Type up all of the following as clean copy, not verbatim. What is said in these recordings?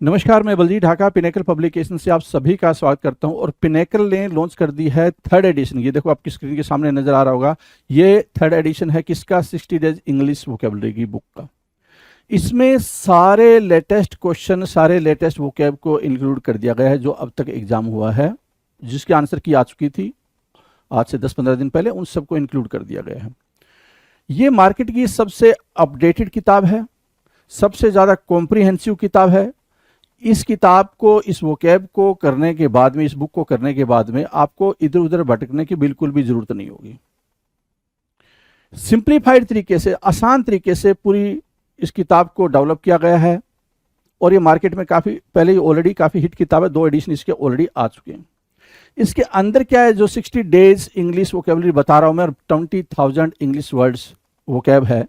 नमस्कार, मैं Baljeet Dhaka pinnacle publication से आप सभी का स्वागत करता हूं। और पिनेकल ने लॉन्च कर दी है थर्ड एडिशन। ये देखो आपकी स्क्रीन के सामने नजर आ रहा होगा। ये थर्ड एडिशन है किसका? 60 डेज इंग्लिश वोकेबलरी की बुक का। इसमें सारे लेटेस्ट क्वेश्चन, सारे लेटेस्ट वोकेब को इंक्लूड कर दिया गया है जो अब तक एग्जाम हुआ है, जिसके आंसर की आ चुकी थी आज से 10-15 दिन पहले, उन सबको इंक्लूड कर दिया गया है। ये मार्केट की सबसे अपडेटेड किताब है, सबसे ज़्यादा कॉम्प्रिहेंसिव किताब है। इस किताब को, इस वोकैब को करने के बाद में, इस बुक को करने के बाद में आपको इधर उधर भटकने की बिल्कुल भी जरूरत नहीं होगी। सिंप्लीफाइड तरीके से, आसान तरीके से पूरी इस किताब को डेवलप किया गया है। और ये मार्केट में काफ़ी पहले ही ऑलरेडी काफ़ी हिट किताब है, 2 एडिशन इसके ऑलरेडी आ चुके हैं। इसके अंदर क्या है? जो 60 डेज इंग्लिश वोकेबलरी बता रहा हूं मैं, और 20,000 इंग्लिश वर्ड्स वोकैब है,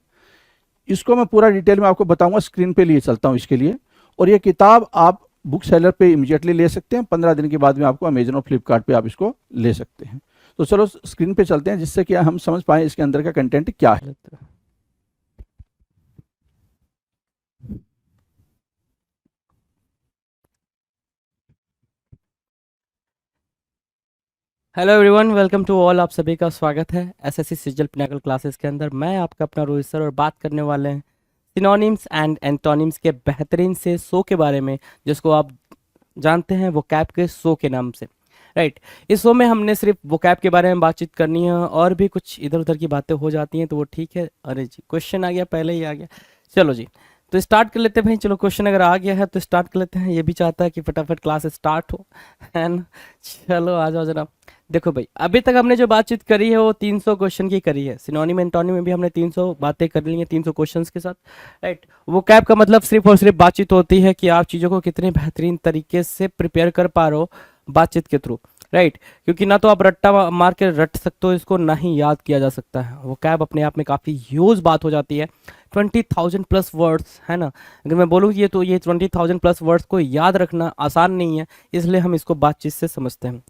इसको मैं पूरा डिटेल में आपको बताऊंगा। स्क्रीन पे लिए चलता हूं इसके लिए। और ये किताब आप बुक सेलर पे इमीडिएटली ले सकते हैं। 15 दिन के बाद में आपको अमेजन और फ्लिपकार्ट पे आप इसको ले सकते हैं। तो चलो स्क्रीन पे चलते हैं, जिससे कि हम समझ पाए इसके अंदर का कंटेंट क्या है। Hello everyone, welcome to all. आप सभी का स्वागत है एसएससी सिजल पिनाकल क्लासेस के अंदर। मैं आपका अपना रोहित सर, और बात करने वाले हैं सिनोनिम्स एंड एंटोनिम्स के बेहतरीन से शो के बारे में, जिसको आप जानते हैं वोकैब के शो के नाम से। राइट, इस शो में हमने सिर्फ वोकैब के बारे में बातचीत करनी है, और भी कुछ इधर उधर की बातें हो जाती हैं तो वो ठीक है। अरे जी, क्वेश्चन आ गया, पहले ही आ गया। चलो जी, तो स्टार्ट कर लेते हैं भाई। चलो, क्वेश्चन अगर आ गया है तो स्टार्ट कर लेते हैं। ये भी चाहता है कि फटाफट क्लास स्टार्ट हो, है ना। चलो आ जाओ जरा। देखो भाई, अभी तक हमने जो बातचीत करी है वो 300 क्वेश्चन की करी है। सिनोनिम एंटोनिम में भी हमने 300 बातें कर ली हैं, 300 क्वेश्चंस के साथ। राइट, वो कैब का मतलब सिर्फ और सिर्फ बातचीत होती है कि आप चीज़ों को कितने बेहतरीन तरीके से प्रिपेयर कर पा रहे हो बातचीत के थ्रू। राइट, क्योंकि ना तो आप रट्टा मार के रट सकते हो इसको, ना ही याद किया जा सकता है। वो कैब अपने आप में काफ़ी ह्यूज बात हो जाती है। 20,000 प्लस वर्ड्स, है ना। अगर मैं बोलूँ ये तो ये 20,000 प्लस वर्ड्स को याद रखना आसान नहीं है, इसलिए हम इसको बातचीत से समझते हैं।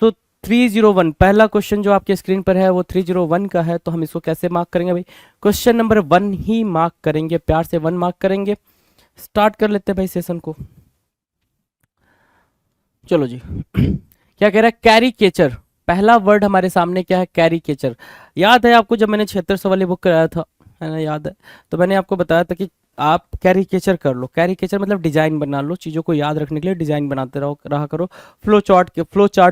तो 301 पहला क्वेश्चन जो आपके स्क्रीन पर है वो 301 का है। तो हम इसको कैसे मार्क करेंगे भाई? क्वेश्चन नंबर 1 ही मार्क करेंगे, प्यार से 1 मार्क करेंगे। स्टार्ट कर लेते हैं भाई सेशन को। चलो जी। क्या कह रहा है? कैरिकेचर। पहला वर्ड हमारे सामने क्या है? कैरिकेचर। याद है आपको जब मैंने 7600 वाली बुक कराया था, है ना, याद है? तो मैंने आपको बताया था कि आप कैरिकेचर कर लो। कैरिकेचर मतलब डिजाइन बना लो, चीज़ों को याद रखने के लिए डिजाइन बनाते रहा करो। फ्लो चार्ट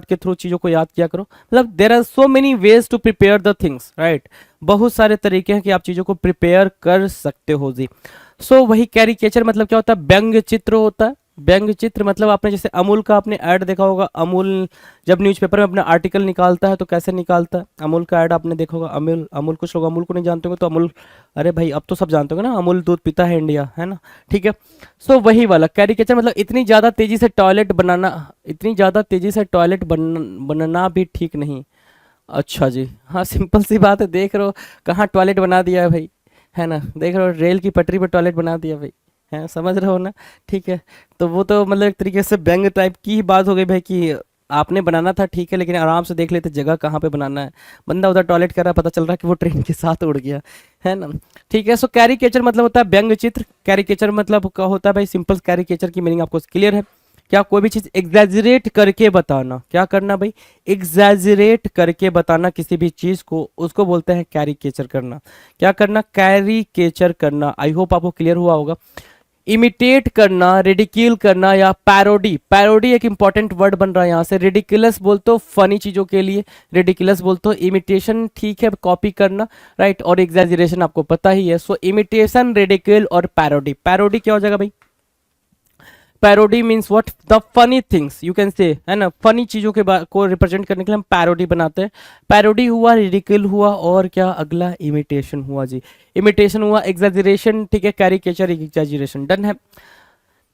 के थ्रू चीज़ों को याद किया करो। मतलब there are so many ways to prepare the things, right. बहुत सारे तरीके हैं कि आप चीज़ों को प्रिपेयर कर सकते हो जी। सो वही कैरिकेचर मतलब क्या होता है? व्यंग्य चित्र होता है। व्यंग्य चित्र मतलब आपने जैसे अमूल का आपने ऐड देखा होगा। अमूल जब न्यूज़पेपर में अपना आर्टिकल निकालता है तो कैसे निकालता है? अमूल का ऐड आपने देखा होगा। अमूल अमूल कुछ लोग अमूल को नहीं जानते होंगे तो अमूल, अरे भाई अब तो सब जानते होंगे ना, अमूल दूध पीता है इंडिया, है ना। ठीक है, सो वही वाला कैरिकेचर मतलब इतनी ज़्यादा तेज़ी से टॉयलेट बनाना, इतनी ज़्यादा तेज़ी से टॉयलेट बनना भी ठीक नहीं। अच्छा जी, हाँ, सिंपल सी बात है। देख रहे हो कहाँ टॉयलेट बना दिया है भाई, है ना। देख रहे हो रेल की पटरी पर टॉयलेट बना दिया भाई, है, समझ रहे हो ना। ठीक है, तो वो तो मतलब एक तरीके से व्यंग टाइप की ही बात हो गई भाई कि आपने बनाना था, ठीक है, लेकिन आराम से देख लेते जगह कहाँ पे बनाना है। बंदा उधर टॉयलेट कर रहा है, पता चल रहा है कि वो ट्रेन के साथ उड़ गया, है ना। ठीक है, सो कैरिकेचर मतलब होता है व्यंग चित्र। कैरिकेचर मतलब क्या होता है भाई? सिंपल कैरिकेचर की मीनिंग आपको क्लियर है? क्या कोई भी चीज़ एग्जैजरेट करके बताना। क्या करना भाई? एग्जैजरेट करके बताना किसी भी चीज़ को, उसको बोलते हैं कैरिकेचर करना। क्या करना? कैरिकेचर करना। आई होप आपको क्लियर हुआ होगा। इमिटेट करना, रिडिक्यूल करना या पैरोडी। पैरोडी एक इंपॉर्टेंट वर्ड बन रहा है यहाँ से। रिडिकुलस बोलते हो फनी चीज़ों के लिए, रिडिकुलस बोलते हो। इमिटेशन ठीक है, कॉपी करना, राइट। और एग्जैजरेशन आपको पता ही है। सो इमिटेशन, रिडिक्यूल और पैरोडी। पैरोडी क्या हो जाएगा भाई? Parody means what? The funny things you can say, है ना। फनी चीज़ों के को रिप्रेजेंट करने के लिए हम पैरोडी बनाते हैं। पैरोडी हुआ, रिडिकल हुआ, और क्या अगला? इमिटेशन हुआ जी। इमिटेशन हुआ, एग्जैजरेशन, ठीक है, कैरिकेचर, एग्जैजरेशन, डन है।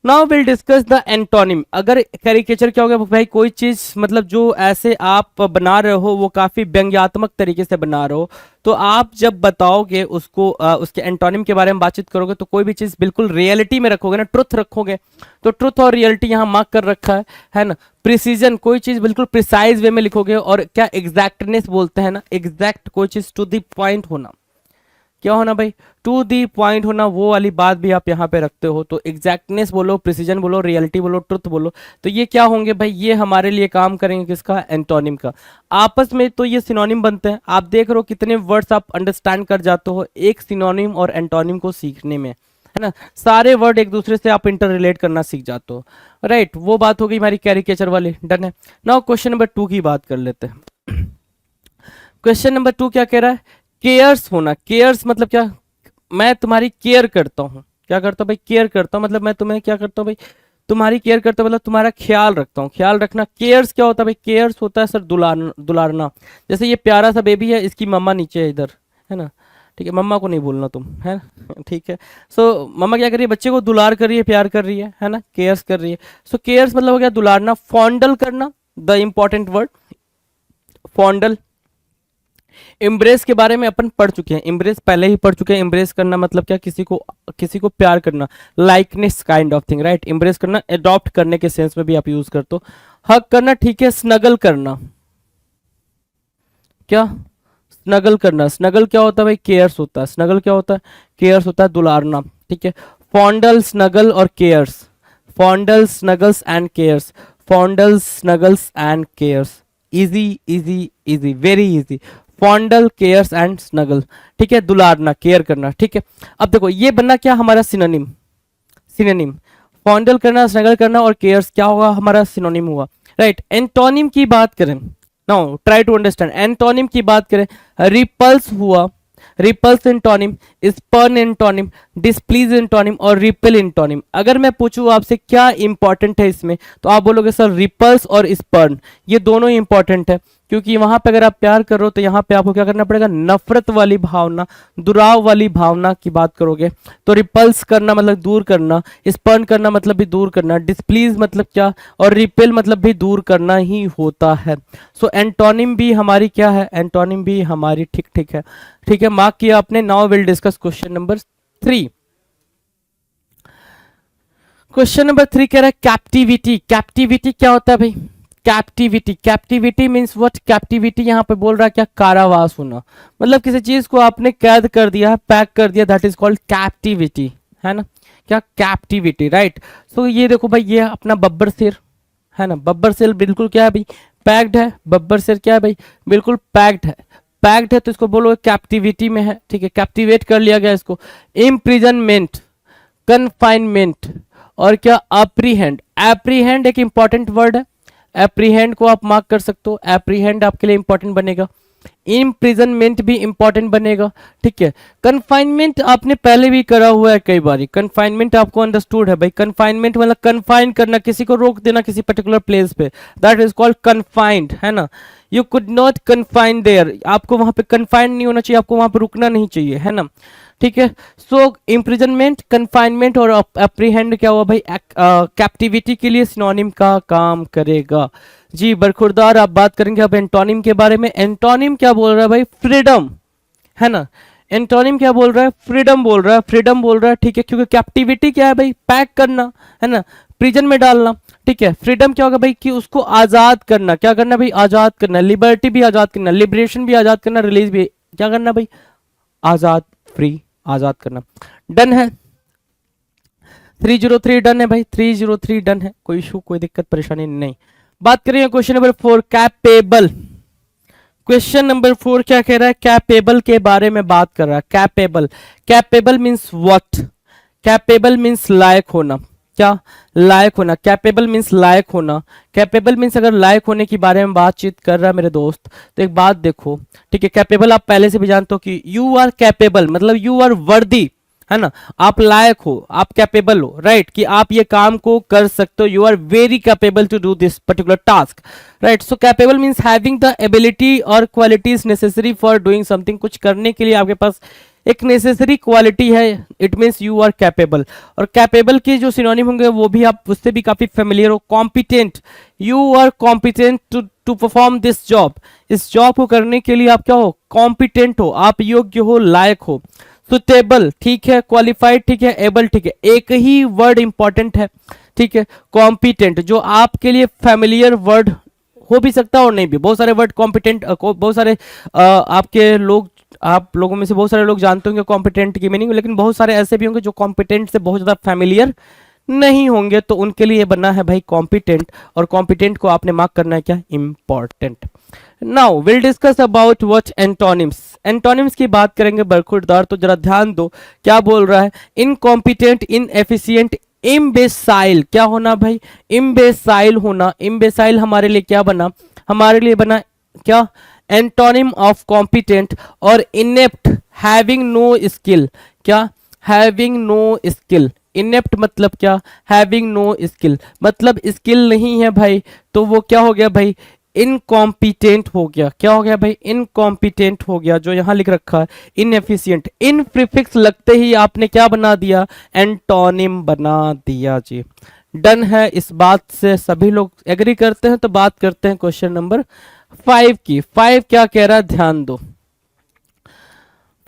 Now will discuss the antonym. अगर कैरिकेचर क्या होगा भाई? कोई चीज मतलब जो ऐसे आप बना रहे हो वो काफी व्यंग्यात्मक तरीके से बना रहे हो, तो आप जब बताओगे उसको उसके एंटोनिम के बारे में बातचीत करोगे तो कोई भी चीज बिल्कुल रियलिटी में रखोगे ना, ट्रुथ रखोगे। तो ट्रुथ और रियलिटी यहाँ मार्क कर रखा है ना। प्रिसीजन, कोई चीज बिल्कुल प्रिसाइज वे में लिखोगे। और क्या? एग्जैक्टनेस बोलते हैं ना, एग्जैक्ट, कोई चीज टू द पॉइंट होना। क्या होना भाई, टू दी पॉइंट होना, वो वाली बात भी आप यहाँ पे रखते हो। तो एग्जैक्टनेस बोलो, प्रिसीजन बोलो, रियलिटी बोलो, ट्रुथ बोलो, तो ये क्या होंगे भाई, ये हमारे लिए काम करेंगे किसका, एंटोनिम का। आपस में तो ये सिनोनिम बनते हैं। आप देख रहे हो कितने वर्ड्स आप अंडरस्टैंड कर जाते हो एक सिनोनिम और एंटोनिम को सीखने में, है ना। सारे वर्ड एक दूसरे से आप इंटर रिलेट करना सीख जाते हो, राइट। वो बात हो गई हमारी कैरिकेचर वाली, डन है। नाउ क्वेश्चन नंबर 2 की बात कर लेते हैं। क्वेश्चन नंबर 2 क्या कह रहा है, केयर्स होना। केयर्स मतलब क्या, मैं तुम्हारी केयर करता हूँ। क्या करता हूँ भाई, केयर करता हूँ, मतलब मैं तुम्हें क्या करता हूँ भाई, तुम्हारी केयर करता हूँ, मतलब तुम्हारा ख्याल रखता हूँ। ख्याल रखना, केयर्स क्या होता है भाई, केयर्स होता है सर दुलारना, दुलारना। जैसे ये प्यारा सा बेबी है, इसकी मम्मा नीचे है इधर, है ना, ठीक है, मम्मा को नहीं बोलना तुम, है ना, ठीक है। सो मम्मा क्या कर रही है, बच्चे को दुलार कर रही है, प्यार कर रही है ना, केयर्स कर रही है। सो केयर्स मतलब हो गया दुलारना। फॉन्डल करना, द इंपॉर्टेंट वर्ड फॉन्डल। इम्ब्रेस के बारे में अपन पढ़ चुके हैं, इम्ब्रेस पहले ही पढ़ चुके हैं। इम्ब्रेस करना मतलब क्या, किसी को प्यार करना, likeness kind of thing, right. Embrace करना अडॉप्ट करने के सेंस में भी आप यूज करते हो। हग करना, ठीक है। स्नगल करना, क्या, स्नगल करना। स्नगल क्या होता है भाई, केयर्स होता है। स्नगल क्या होता है, केयर्स होता है, दुलारना, ठीक है। फॉन्डल, स्नगल और caress, fondle, snuggles and caress, fondle, snuggles and caress. Easy easy easy, very easy. Fondle, caress and snuggle, ठीक है। दुलारना, केयर करना, ठीक है। अब देखो ये बनना क्या हमारा सिनोनिम, सिनोनिम। फॉन्डल करना, स्नगल करना और केयर्स क्या होगा हमारा सिनोनिम हुआ, राइट। एंटोनिम की बात करें, now try to understand. Antonym की बात करें, रिपल्स हुआ, repulse antonym, spurn antonym, displease antonym और रिपेल एंटोनिम। अगर मैं पूछूं आपसे क्या इंपॉर्टेंट है इसमें, तो आप बोलोगे सर रिपल्स और स्पर्न, ये दोनों ही इंपॉर्टेंट है। क्योंकि वहां पे अगर आप प्यार कर रहे हो तो यहाँ पे आपको क्या करना पड़ेगा, नफरत वाली भावना, दुराव वाली भावना की बात करोगे। तो रिपल्स करना मतलब दूर करना, स्पर्न करना मतलब भी दूर करना, डिस्प्लीज मतलब क्या, और रिपेल मतलब भी दूर करना ही होता है। सो एंटोनिम भी हमारी क्या है, एंटोनिम भी हमारी ठीक ठीक है, ठीक है। मार्क किया आपने। Now will discuss question number 3। Question number 3 कह रहा है कैप्टिविटी। कैप्टिविटी क्या होता है भाई, captivity, captivity means what, captivity यहाँ पे बोल रहा है क्या, कारावास होना। मतलब किसी चीज को आपने कैद कर दिया, पैक कर दिया, दैट इज कॉल्ड कैप्टिविटी, है ना, क्या, कैप्टिविटी, राइट। सो ये देखो भाई, ये अपना बब्बर शेर है ना, बब्बर शेर बिल्कुल क्या है भाई, पैक्ड है। बब्बर शेर क्या है भाई, बिल्कुल पैक्ड है। पैक्ड है तो इसको बोलो कैप्टिविटी में है, ठीक है, कैप्टिवेट कर लिया गया इसको। इम्प्रिजनमेंट, कन्फाइनमेंट और क्या, अप्रीहेंड। एप्रीहेंड एक इंपॉर्टेंट वर्ड है, एप्रीहेंड को आप मार्क कर सकते हो, एप्रीहेंड आपके लिए इंपॉर्टेंट बनेगा। इम्प्रिजनमेंट भी इंपॉर्टेंट बनेगा, ठीक है। कन्फाइनमेंट आपने पहले भी करा हुआ है कई बार, कन्फाइनमेंट आपको अंडरस्टूड है भाई। कन्फाइनमेंट मतलब कन्फाइन करना, किसी को रोक देना किसी पर्टिकुलर प्लेस पे, दैट इज कॉल्ड कन्फाइंड, है ना। You could not confine there, आपको वहां पे कन्फाइन नहीं होना चाहिए, आपको वहां पे रुकना नहीं चाहिए, है ना, ठीक है। सो इम्प्रिजनमेंट, कन्फाइनमेंट और अप्रीहेंड क्या हुआ भाई, कैप्टिविटी के लिए सिनोनिम का काम करेगा। जी बरखुरदार, आप बात करेंगे अब एंटोनिम के बारे में। एंटोनिम क्या बोल रहा है भाई, फ्रीडम, है ना। एंटोनिम क्या बोल रहा है, फ्रीडम बोल रहा है, फ्रीडम बोल रहा है, ठीक है। क्योंकि कैप्टिविटी क्या है भाई, पैक करना, है ना, प्रिजन में डालना, ठीक है। फ्रीडम क्या होगा भाई, कि उसको आजाद करना, क्या करना भाई, आजाद करना। लिबर्टी भी आजाद करना, लिबरेशन भी आजाद करना, रिलीज भी क्या करना भाई, आजाद, फ्री, आजाद करना। डन है, 303 डन है भाई, 303 डन है, कोई इशू, कोई दिक्कत परेशानी नहीं। बात करेंगे question number 4, capable. Question number 4 क्या कह रहा है, कैपेबल के बारे में बात कर रहा है। Capable, capable means what, capable means लायक होना, क्या, लायक होना। कैपेबल मीन्स लायक होना, कैपेबल मीन्स अगर लायक होने के बारे में बातचीत कर रहा है मेरे दोस्त, तो एक बात देखो, ठीक है। कैपेबल आप पहले से भी जानते हो कि यू आर कैपेबल, मतलब यू आर वर्दी, है ना, आप लायक हो, आप कैपेबल हो, राइट, कि आप ये काम को कर सकते हो। You are very capable to do this particular task, right. So capable means having the ability और qualities necessary for doing something, कुछ करने के लिए आपके पास एक नेसेसरी क्वालिटी है, it means you are capable. और कैपेबल के जो सिनोनिम होंगे वो भी आप उससे भी काफी फेमिलियर हो। Competent, you are competent to perform this job, इस जॉब को करने के लिए आप क्या हो, कॉम्पिटेंट हो, आप योग्य हो, लायक हो। सुटेबल, ठीक है, क्वालिफाइड, ठीक है, एबल, ठीक है। एक ही वर्ड इंपॉर्टेंट है, ठीक है, कॉम्पिटेंट, जो आपके लिए फेमिलियर वर्ड हो भी सकता है और नहीं भी। बहुत सारे वर्ड कॉम्पिटेंट, बहुत सारे आपके लोग, आप लोगों में से बहुत सारे लोग जानते होंगे कॉम्पिटेंट की मीनिंग, लेकिन बहुत सारे ऐसे भी होंगे जो कॉम्पिटेंट से बहुत ज़्यादा फैमिलियर नहीं होंगे, तो उनके लिए बनना है भाई कॉम्पिटेंट, और कॉम्पिटेंट को आपने मार्क करना है क्या, important. Now will discuss about what antonyms. Antonyms की बात करेंगे बरखुरदार, तो जरा ध्यान दो क्या बोल रहा है, इनकॉम्पिटेंट, इनएफिशिएंट, इम्बेसाइल। क्या होना भाई, इम्बेसाइल होना। इम्बेसाइल हमारे लिए क्या बना, हमारे लिए बना क्या, एंटोनिम ऑफ कॉम्पिटेंट। और इनेप्ट, हैविंग नो स्किल। क्या, हैविंग नो स्किल। इनेप्ट मतलब क्या, हैविंग नो स्किल, मतलब स्किल नहीं है भाई, तो वो क्या हो गया भाई, इनकॉम्पिटेंट हो गया। क्या हो गया भाई, इनकॉम्पिटेंट हो गया, जो यहां लिख रखा है इनएफिशिएंट। इन प्रीफिक्स लगते ही आपने क्या बना दिया, एंटोनिम बना दिया जी। डन है, इस बात से सभी लोग एग्री करते हैं। तो बात करते हैं क्वेश्चन नंबर 5 की। 5 क्या कह रहा है, ध्यान दो।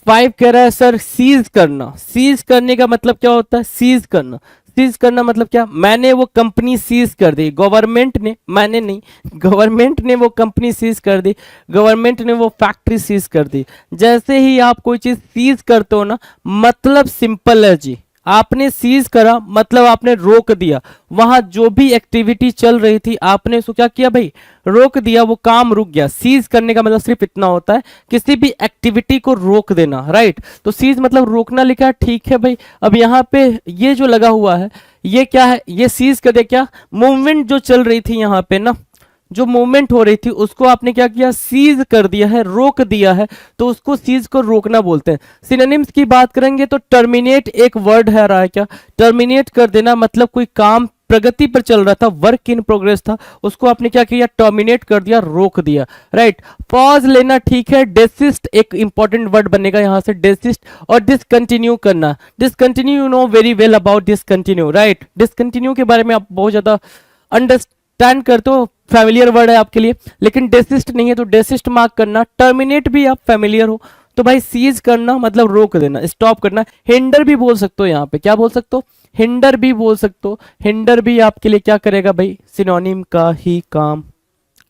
5 कह रहा है सर सीज करना। सीज करने का मतलब क्या होता है, सीज करना। सीज करना मतलब क्या, मैंने वो कंपनी सीज कर दी, गवर्नमेंट ने, मैंने नहीं, गवर्नमेंट ने वो कंपनी सीज कर दी, गवर्नमेंट ने वो फैक्ट्री सीज कर दी। जैसे ही आप कोई चीज सीज करते हो ना, मतलब सिंपल है जी, आपने सीज करा मतलब आपने रोक दिया, वहां जो भी एक्टिविटी चल रही थी आपने उसको क्या किया भाई, रोक दिया, वो काम रुक गया। सीज करने का मतलब सिर्फ इतना होता है, किसी भी एक्टिविटी को रोक देना, राइट। तो सीज मतलब रोकना लिखा है, ठीक है भाई। अब यहाँ पे ये जो लगा हुआ है ये क्या है, ये सीज कर दे, क्या मूवमेंट जो चल रही थी यहाँ पे ना, जो मूवमेंट हो रही थी उसको आपने क्या किया, सीज कर दिया है, रोक दिया है, तो उसको सीज को रोकना बोलते हैं। सिनोनिम्स की बात करेंगे तो टर्मिनेट एक वर्ड है रहा है, क्या, टर्मिनेट कर देना, मतलब कोई काम प्रगति पर चल रहा था, वर्क इन प्रोग्रेस था, उसको आपने क्या किया, टर्मिनेट कर दिया, रोक दिया, राइट। पॉज लेना, ठीक है। डेसिस्ट एक इंपॉर्टेंट वर्ड बनेगा यहां से, डेसिस्ट। और डिसकंटिन्यू करना, discontinue, you know very well about discontinue, right. Discontinue के बारे में आप बहुत ज्यादा अंडरस्टैंड करते हो, फैमिलियर वर्ड है आपके लिए, लेकिन डेसिस्ट नहीं है तो डेसिस्ट मार्क करना। टर्मिनेट भी आप फैमिलियर हो, तो भाई सीज करना मतलब रोक देना, स्टॉप करना। हिंडर भी बोल सकते हो, यहाँ पे क्या बोल सकते हो, हिंडर भी बोल सकते हो। हिंडर भी आपके लिए क्या करेगा भाई, सिनोनिम का ही काम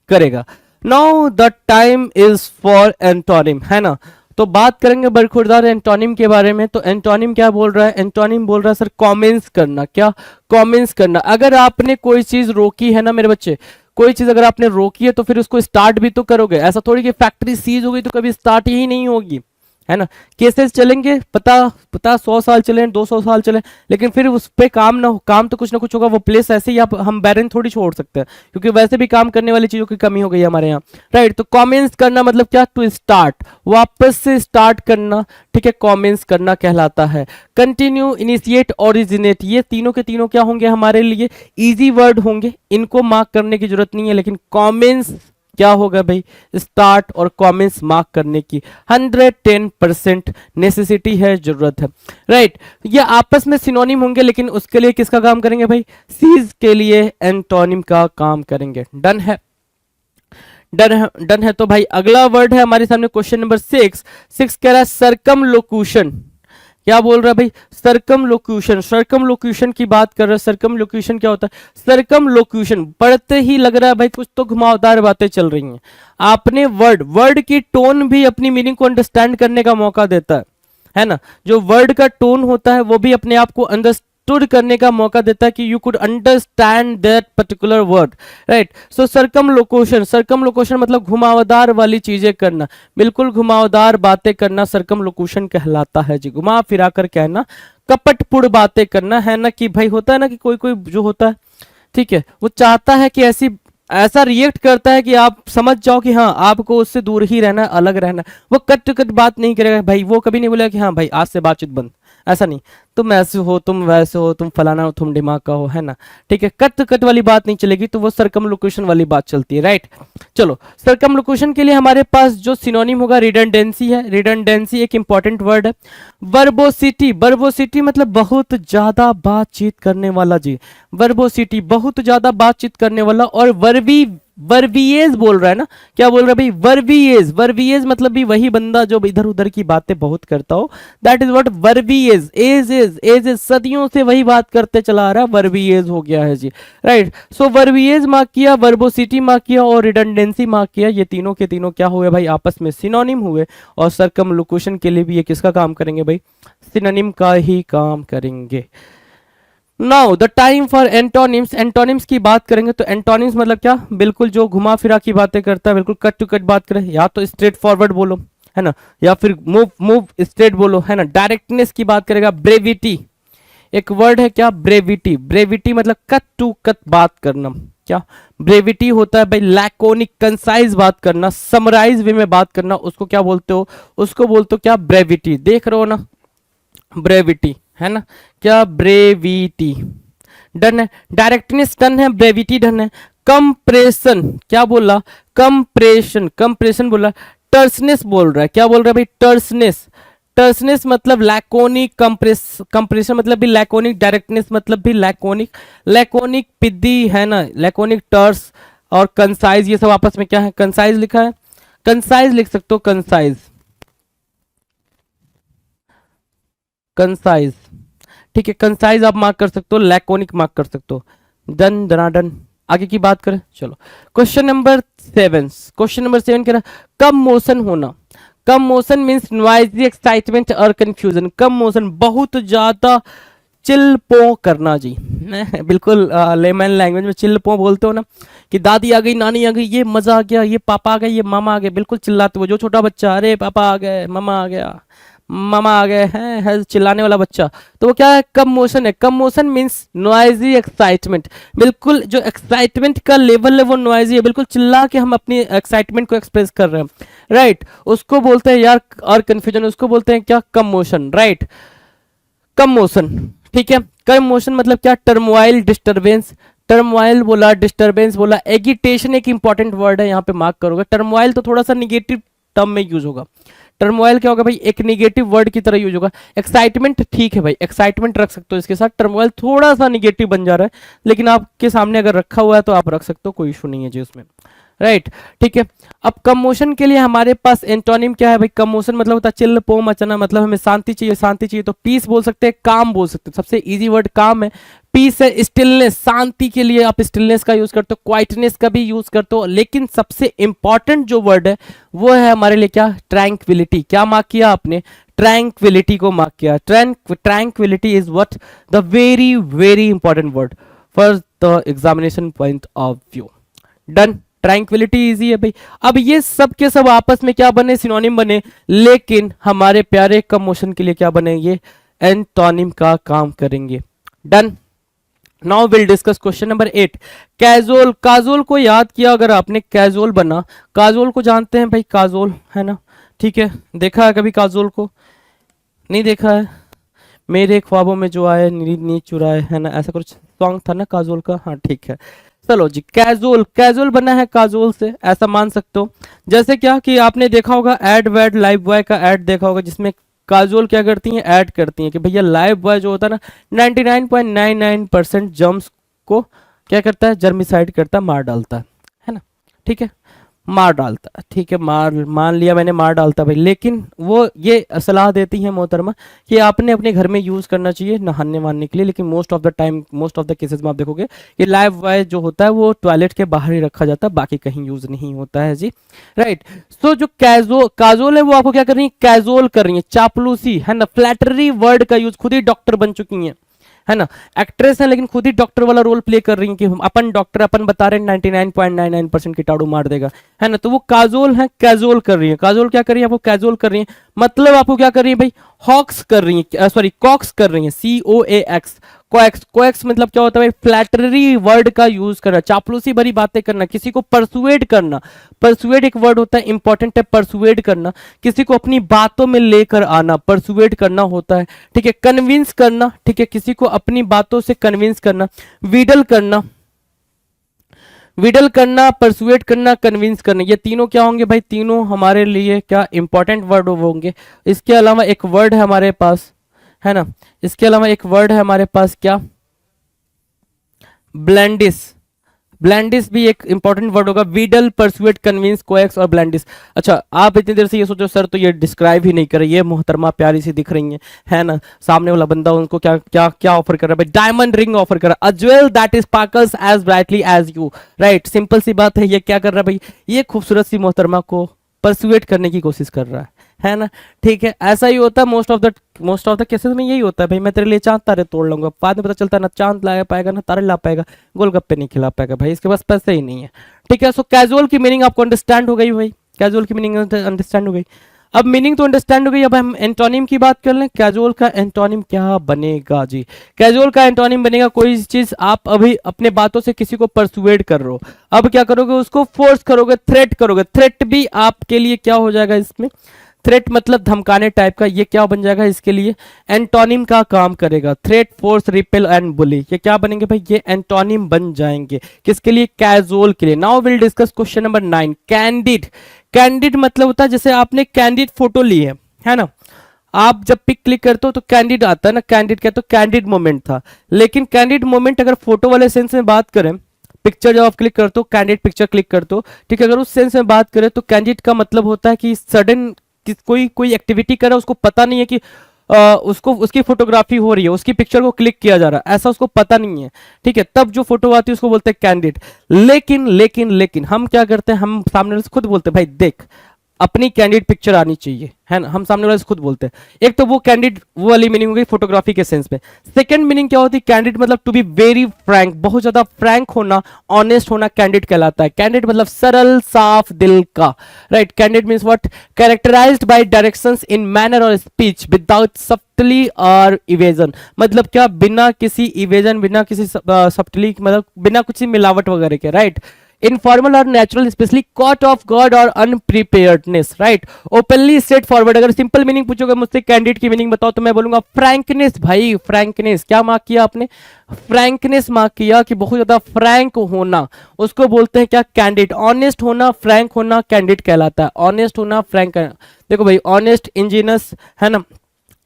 करेगा। Now the time is for antonym, है ना। तो बात करेंगे बरखुरदार एंटोनिम के बारे में। तो एंटोनिम क्या बोल रहा है, एंटोनिम बोल रहा है सर कॉमेंस करना। क्या, कॉमेंस करना। अगर आपने कोई चीज रोकी है ना मेरे बच्चे, कोई चीज अगर आपने रोकी है तो फिर उसको स्टार्ट भी तो करोगे। ऐसा थोड़ी कि फैक्ट्री सीज हो गई तो कभी स्टार्ट ही नहीं होगी, है ना। केसेस चलेंगे, पता 100 साल चले, 200 साल चले, लेकिन फिर उस पे काम ना हो, काम तो कुछ ना कुछ होगा। वो प्लेस ऐसे ही आप हम बैरन थोड़ी छोड़ सकते हैं, क्योंकि वैसे भी काम करने वाली चीजों की कमी हो गई है हमारे यहाँ, राइट। तो कॉमेंस करना मतलब क्या, टू स्टार्ट, वापस से स्टार्ट करना, ठीक है, कॉमेंस करना कहलाता है। कंटिन्यू, इनिशिएट, ओरिजिनेट, ये तीनों के तीनों क्या होंगे, हमारे लिए इजी वर्ड होंगे, इनको मार्क करने की जरूरत नहीं है। लेकिन कॉमेंस क्या होगा भाई, स्टार्ट और कॉमेंट्स मार्क करने की 110% नेसेसिटी है, जरूरत है, राइट। ये आपस में सिनोनिम होंगे, लेकिन उसके लिए किसका काम करेंगे भाई, सीज के लिए एंटोनिम का काम करेंगे। डन है, डन है। तो भाई अगला वर्ड है हमारे सामने क्वेश्चन नंबर 6। 6 कह रहा है सरकमलोक्यूशन। क्या बोल रहा है भाई, सरकमलोक्यूशन। सरकमलोक्यूशन की बात कर रहा है। सरकमलोक्यूशन क्या होता है, सरकमलोक्यूशन पढ़ते ही लग रहा है भाई कुछ तो घुमावदार बातें चल रही हैं। आपने वर्ड की टोन भी अपनी मीनिंग को अंडरस्टैंड करने का मौका देता है ना। जो वर्ड का टोन होता है वो भी अपने आप को अंडरस्टैंड करने का मौका देता है कि you could understand that particular word, right. सो सरकमलोक्यूशन, सरकमलोक्यूशन मतलब घुमावदार वाली चीजें करना, बिल्कुल घुमावदार बातें करना सरकमलोक्यूशन कहलाता है जी। घुमा फिरा कर कहना, कपटपूर्ण बातें करना, है ना। कि भाई होता है ना कि कोई कोई जो होता है, ठीक है, वो चाहता है कि ऐसा रिएक्ट करता है कि आप समझ जाओ कि हाँ आपको उससे दूर ही रहना, अलग रहना। वो कट कट बात नहीं करेगा भाई, वो कभी नहीं बोलेगा कि हाँ भाई आज से बातचीत बंद, ऐसा नहीं, तुम ऐसे हो, तुम वैसे हो, तुम फलाना हो, तुम दिमाग का हो, है ना, ठीक है। कट कट वाली बात नहीं चलेगी, तो वो सरकमलोक्यूशन वाली बात चलती है, राइट। चलो, सरकमलोक्यूशन के लिए हमारे पास जो सिनोनिम होगा रिडंडेंसी है। रिडंडेंसी एक इंपॉर्टेंट वर्ड है। वर्बोसिटी, वर्बोसिटी मतलब बहुत ज्यादा बातचीत करने वाला जी। वर्बोसिटी बहुत ज्यादा बातचीत करने वाला। और वर्बी वर्बिएज बोल रहा है ना, क्या बोल रहा है भाई, वर्बिएज। वर्बिएज मतलब भी वही बंदा जो इधर उधर की बातें बहुत करता हो, that is what verbiage. As is सदियों से वही बात करते चला आ रहा है, वर्बिएज हो गया है जी, राइट। सो वर्बिएज मार्क किया, वर्बोसिटी मार्क किया और रिडंडेंसी मार्क किया, ये तीनों के तीनों क्या हुए भाई, आपस में सिनोनिम हुए। और सर्कमलोकेशन के लिए भी ये किसका काम करेंगे भाई, सिनोनिम का ही काम करेंगे। Now the time for antonyms. Antonyms की बात करेंगे तो एंटोनिम्स मतलब क्या, बिल्कुल जो घुमा फिरा की बातें करता है, बिल्कुल कट टू कट बात करे, या तो स्ट्रेट फॉरवर्ड बोलो है ना, या फिर मूव स्ट्रेट बोलो है ना। डायरेक्टनेस की बात करेगा, ब्रेविटी, एक वर्ड है क्या, ब्रेविटी। ब्रेविटी मतलब कट टू कट बात करना, क्या ब्रेविटी होता है भाई, लैकोनिक कंसाइज बात करना, समराइज वे में बात करना, उसको क्या बोलते हो, उसको बोलते हो क्या, ब्रेविटी। देख रहे हो ना, ब्रेविटी है ना, क्या ब्रेविटी, डन है। डायरेक्टनेस डन है, ब्रेविटी डन है। कंप्रेशन क्या बोला, कंप्रेशन, कंप्रेशन बोला। टर्सनेस बोल रहा है, क्या बोल रहा है भाई, टर्सनेस। टर्सनेस मतलब लैकोनिक, कंप्रेशन मतलब भी लैकोनिक, डायरेक्टनेस मतलब भी लैकोनिक। लैकोनिक पिद्दी है ना, लैकोनिक, टर्स और कंसाइज, ये सब आपस में क्या है, कंसाइज लिखा है, कंसाइज लिख सकते हो, कंसाइज, कंसाइज, ठीक है। कंसाइज आप मार्क कर सकते हो, लैकोनिक मार्क कर सकते हो। डन, डनाडन। आगे की बात करें, चलो क्वेश्चन नंबर 7। क्वेश्चन नंबर 7 कह रहा, कम मोशन होना। कम मोशन मीन्स नॉइजी, एक्साइटमेंट और कंफ्यूजन। कम मोशन बहुत ज्यादा चिल्पो करना जी, बिल्कुल लेमन लैंग्वेज में चिल्पो बोलते हो ना, कि दादी आ गई, नानी आ गई, ये मजा आ गया, ये पापा आ गए, ये मामा आ गए, बिल्कुल चिल्लाते हुए, जो छोटा बच्चा, अरे पापा आ गए, मामा आ गया, मामा आ गए हैं, है चिल्लाने वाला बच्चा, तो वो क्या है, कम मोशन है। कम मोशन मीन्स नॉइजी एक्साइटमेंट, बिल्कुल जो एक्साइटमेंट का लेवल है वो नॉइजी है, बिल्कुल चिल्ला के हम अपनी एक्साइटमेंट को एक्सप्रेस कर रहे हैं, राइट। उसको बोलते हैं यार, और कंफ्यूजन, उसको बोलते हैं क्या, कम मोशन, राइट। कम मोशन, ठीक है। कम मोशन मतलब क्या, टर्मोइल, डिस्टरबेंस। टर्मोइल बोला, डिस्टरबेंस बोला, एगिटेशन एक इंपॉर्टेंट वर्ड है, यहाँ पे मार्क करोगे। टर्मोइल तो थोड़ा सा निगेटिव टर्म में यूज होगा, टर्मोइल क्या होगा भाई, एक निगेटिव वर्ड की तरह यूज होगा। एक्साइटमेंट ठीक है भाई, एक्साइटमेंट रख सकते हो इसके साथ, टर्मोइल थोड़ा सा निगेटिव बन जा रहा है, लेकिन आपके सामने अगर रखा हुआ है तो आप रख सकते हो, कोई इशू नहीं है जी उसमें, राइट, ठीक है। अब कम मोशन के लिए हमारे पास एंटोनिम क्या है भाई, कम मोशन मतलब होता है चिल पो मचना, मतलब हमें शांति चाहिए, शांति चाहिए तो पीस बोल सकते हैं, काम बोल सकते हैं, सबसे इजी वर्ड काम है। पीस है, स्टिलनेस, शांति के लिए आप स्टिलनेस का यूज करते हो, क्वाइटनेस का भी यूज करते हो, लेकिन सबसे इंपॉर्टेंट जो वर्ड है वो है हमारे लिए क्या, ट्रैंक्विलिटी। क्या मार्क किया आपने, ट्रैंक्विलिटी को मार्क किया। Tranquillity is what, the very very important word for the examination point of view. Done, tranquillity easy है भाई। अब ये सब के सब आपस में क्या बने, सिनोनिम बने, लेकिन हमारे प्यारे कम मोशन के लिए क्या बने, ये एंटोनिम का काम करेंगे। Done. Now will discuss question number 8, casual. Casual को याद किया अगर आपने, कैजुअल बना, काजुअल को जानते हैं भाई, काजुअल है ना, ठीक है। देखा है कभी काजुअल को, नहीं देखा है, मेरे ख्वाबों में जो आए नींद नींद चुराए, है ना, ऐसा कुछ सॉन्ग था ना काजुअल का, हाँ ठीक है। चलो जी, कैजुअल, कैजुअल बना है काजुअल से, ऐसा मान सकते हो। जैसे क्या कि आपने देखा होगा एड वेड लाइव बॉय का एड देखा होगा, जिसमें काजुअल क्या करती हैं, ऐड करती हैं कि भैया लाइव बॉय जो होता है ना 99.99% जर्म्स को क्या करता है, जर्मिसाइड करता है, मार डालता है ना, ठीक है, मार डालता, ठीक है, मार, मान लिया मैंने मार डालता भाई, लेकिन वो ये सलाह देती है मोहतरमा कि आपने अपने घर में यूज करना चाहिए नहाने वाने के लिए, लेकिन most of the time, most of the cases में आप देखोगे कि लाइव बॉय जो होता है वो टॉयलेट के बाहर ही रखा जाता है, बाकी कहीं यूज नहीं होता है जी, राइट। सो जो काजोल है वो आपको क्या कर रही है, कैजुअल कर रही है, चापलूसी है ना, फ्लैटरी वर्ड का यूज, खुद ही डॉक्टर बन चुकी है ना, एक्ट्रेस है लेकिन खुद ही डॉक्टर वाला रोल प्ले कर रही है कि हम अपन डॉक्टर, अपन बता रहे हैं 99.99% कीटाणु मार देगा, है ना, तो वो काजोल है, कैजुअल कर रही है। काजोल क्या कर रही है, आपको कैजुअल कर रही है, मतलब आपको क्या कर रही है भाई, हॉक्स कर रही है, सॉरी कॉक्स कर रही है, COAX, कोएक्स। कोएक्स मतलब क्या होता है भाई, फ्लैटरी वर्ड का यूज करना, चापलूसी भरी बातें करना, किसी को परसुएड करना। परसुएड एक वर्ड होता है, इंपॉर्टेंट है, परसुएड करना, किसी को अपनी बातों में लेकर आना, परसुएड करना होता है, ठीक है। कन्विंस करना, ठीक है, किसी को अपनी बातों से कन्विंस करना। विडल करना, विडल करना, परसुएड करना, कन्विंस करना, ये तीनों क्या होंगे भाई, तीनों हमारे लिए क्या इंपॉर्टेंट वर्ड होंगे। इसके अलावा एक वर्ड है हमारे पास, है ना, इसके अलावा एक वर्ड है हमारे पास क्या, ब्लेंडिस, ब्लैंडिस भी एक इंपॉर्टेंट वर्ड होगा, वीडल, परसुएट, कन्विंस, कोएक्स और ब्लैंडिस। अच्छा, आप इतनी देर से ये सोचो सर तो ये डिस्क्राइब ही नहीं कर रही, ये मोहतरमा प्यारी सी दिख रही है ना, सामने वाला बंदा उनको क्या क्या क्या ऑफर कर रहा है भाई, डायमंड रिंग ऑफर कर रहा है, a jewel that is sparkles as brightly as you, right, simple सी बात है, ये क्या कर रहा है भाई, ये खूबसूरत सी मोहतरमा को परसुएट करने की कोशिश कर रहा है ना, ठीक है, ऐसा ही होता है मोस्ट ऑफ द केसेस में, यही होता है भाई, मैं तेरे लिए चांद तारे तोड़ लूंगा, बाद में पता चलता है ना चांद ला पाएगा ना तारे ला पाएगा, गोलगप्पे नहीं खिला पाएगा भाई, इसके पास पैसे ही नहीं है, ठीक है। सो कैजुअल की मीनिंग आपको अंडरस्टैंड हो गई भाई, कैजुअल की मीनिंग अंडरस्टैंड हो गई। अब मीनिंग तो अंडरस्टैंड हो गई, अब हम एंटोनिम की बात कर लें, कैजुअल का एंटोनिम क्या बनेगा जी। कैजुअल का एंटोनिम बनेगा कोई चीज आप अभी अपने बातों से किसी को परसुएड कर रहे हो, अब क्या करोगे, उसको फोर्स करोगे, थ्रेट करोगे, थ्रेट भी आपके लिए क्या हो जाएगा इसमें, थ्रेट मतलब धमकाने टाइप का, ये क्या बन जाएगा इसके लिए, एंटोनिम का काम करेगा, थ्रेट, फोर्स, रिपेल एंड बुली, ये क्या बनेंगे भाई, ये एंटोनिम बन जाएंगे, किसके लिए, कैजुअल के लिए। Now will discuss question number 9, candid. Candid मतलब होता है जैसे आपने कैंडिड फोटो ली है ना, आप जब पिक क्लिक करते हो तो कैंडिड आता है ना, कैंडिड क्या, तो कैंडिड मोमेंट था, लेकिन कैंडिड मोमेंट अगर फोटो वाले सेंस में बात करें, पिक्चर जब आप क्लिक करते हो, कैंडिड पिक्चर क्लिक करते हो, ठीक है, अगर उस सेंस में बात करें तो कैंडिड का मतलब होता है कि सडन कोई एक्टिविटी कर रहा है, उसको पता नहीं है कि उसको उसकी फोटोग्राफी हो रही है, उसकी पिक्चर को क्लिक किया जा रहा है, ऐसा उसको पता नहीं है, ठीक है, तब जो फोटो आती है उसको बोलते हैं कैंडिड। लेकिन हम क्या करते हैं, हम सामने वाले से खुद बोलते हैं भाई देख अपनी कैंडिड पिक्चर आनी चाहिए, है ना, हम सामने वाले से खुद बोलते हैं। एक तो वो कैंडिड वो वाली मीनिंग हो गई फोटोग्राफी के सेंस में। सेकंड मीनिंग क्या होती है, कैंडिड मतलब टू बी वेरी फ्रैंक, बहुत ज्यादा फ्रैंक होना, ऑनेस्ट होना, कैंडिड कहलाता है। कैंडिड मतलब सरल साफ दिल का, right. Candid means what, characterized by directions in manner और स्पीच विदाउट सब्टली और इवेजन, मतलब क्या, बिना किसी इवेजन, बिना किसी सब्टली, मतलब बिना कुछ मिलावट वगैरह के, राइट। इनफॉर्मल और natural, especially caught off guard और unpreparedness, right. Openly straight forward, अगर सिंपल मीनिंग पूछोगे मुझसे कैंडिड की मीनिंग बताओ तो मैं बोलूंगा फ्रैंकनेस भाई, फ्रैंकनेस। क्या मार्क किया आपने, फ्रैंकनेस मार्क किया, कि बहुत ज्यादा फ्रैंक होना, उसको बोलते हैं क्या, कैंडिड। ऑनेस्ट होना, फ्रैंक होना कैंडिड कहलाता है, ऑनेस्ट होना, फ्रैंक। देखो भाई, ऑनेस्ट, इंजीनियस, है ना,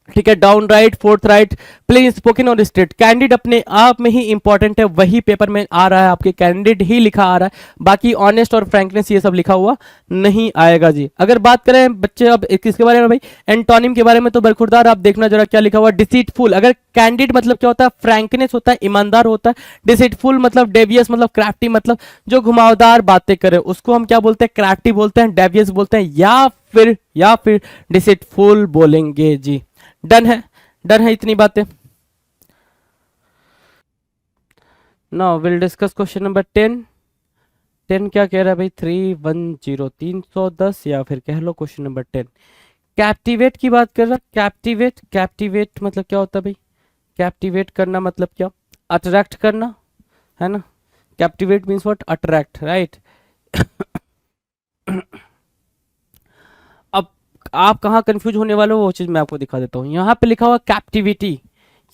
ठीक है, downright, forthright, plain spoken और स्ट्रेट। कैंडिड अपने आप में ही इंपॉर्टेंट है, वही पेपर में आ रहा है आपके, कैंडिड ही लिखा आ रहा है, बाकी ऑनेस्ट और फ्रैंकनेस ये सब लिखा हुआ नहीं आएगा जी। अगर बात करें बच्चे अब किसके बारे में भाई, एंटोनिम के बारे में, तो बरखुरदार आप देखना जरा क्या लिखा हुआ, डिसीटफुल। अगर कैंडिड मतलब क्या होता है, फ्रैंकनेस होता है, ईमानदार होता है। डिसीटफुल मतलब डेवियस, मतलब क्राफ्टी, मतलब जो घुमावदार बातें करे उसको हम क्या बोलते हैं, क्राफ्टी बोलते हैं, डेवियस बोलते हैं, या फिर डिसीटफुल बोलेंगे जी। डन है इतनी बातें। Now will discuss question number 10। 10 क्या कह रहा है भाई, 310 310, या फिर कह लो क्वेश्चन नंबर 10 कैप्टिवेट की बात कर रहा है। कैप्टिवेट मतलब क्या होता है भाई, कैप्टिवेट करना मतलब क्या, अट्रैक्ट करना, है ना। Captivate means what, attract, right. अब आप कहाँ कंफ्यूज होने वाले हो वो चीज मैं आपको दिखा देता हूँ। यहाँ पे लिखा हुआ कैप्टिविटी,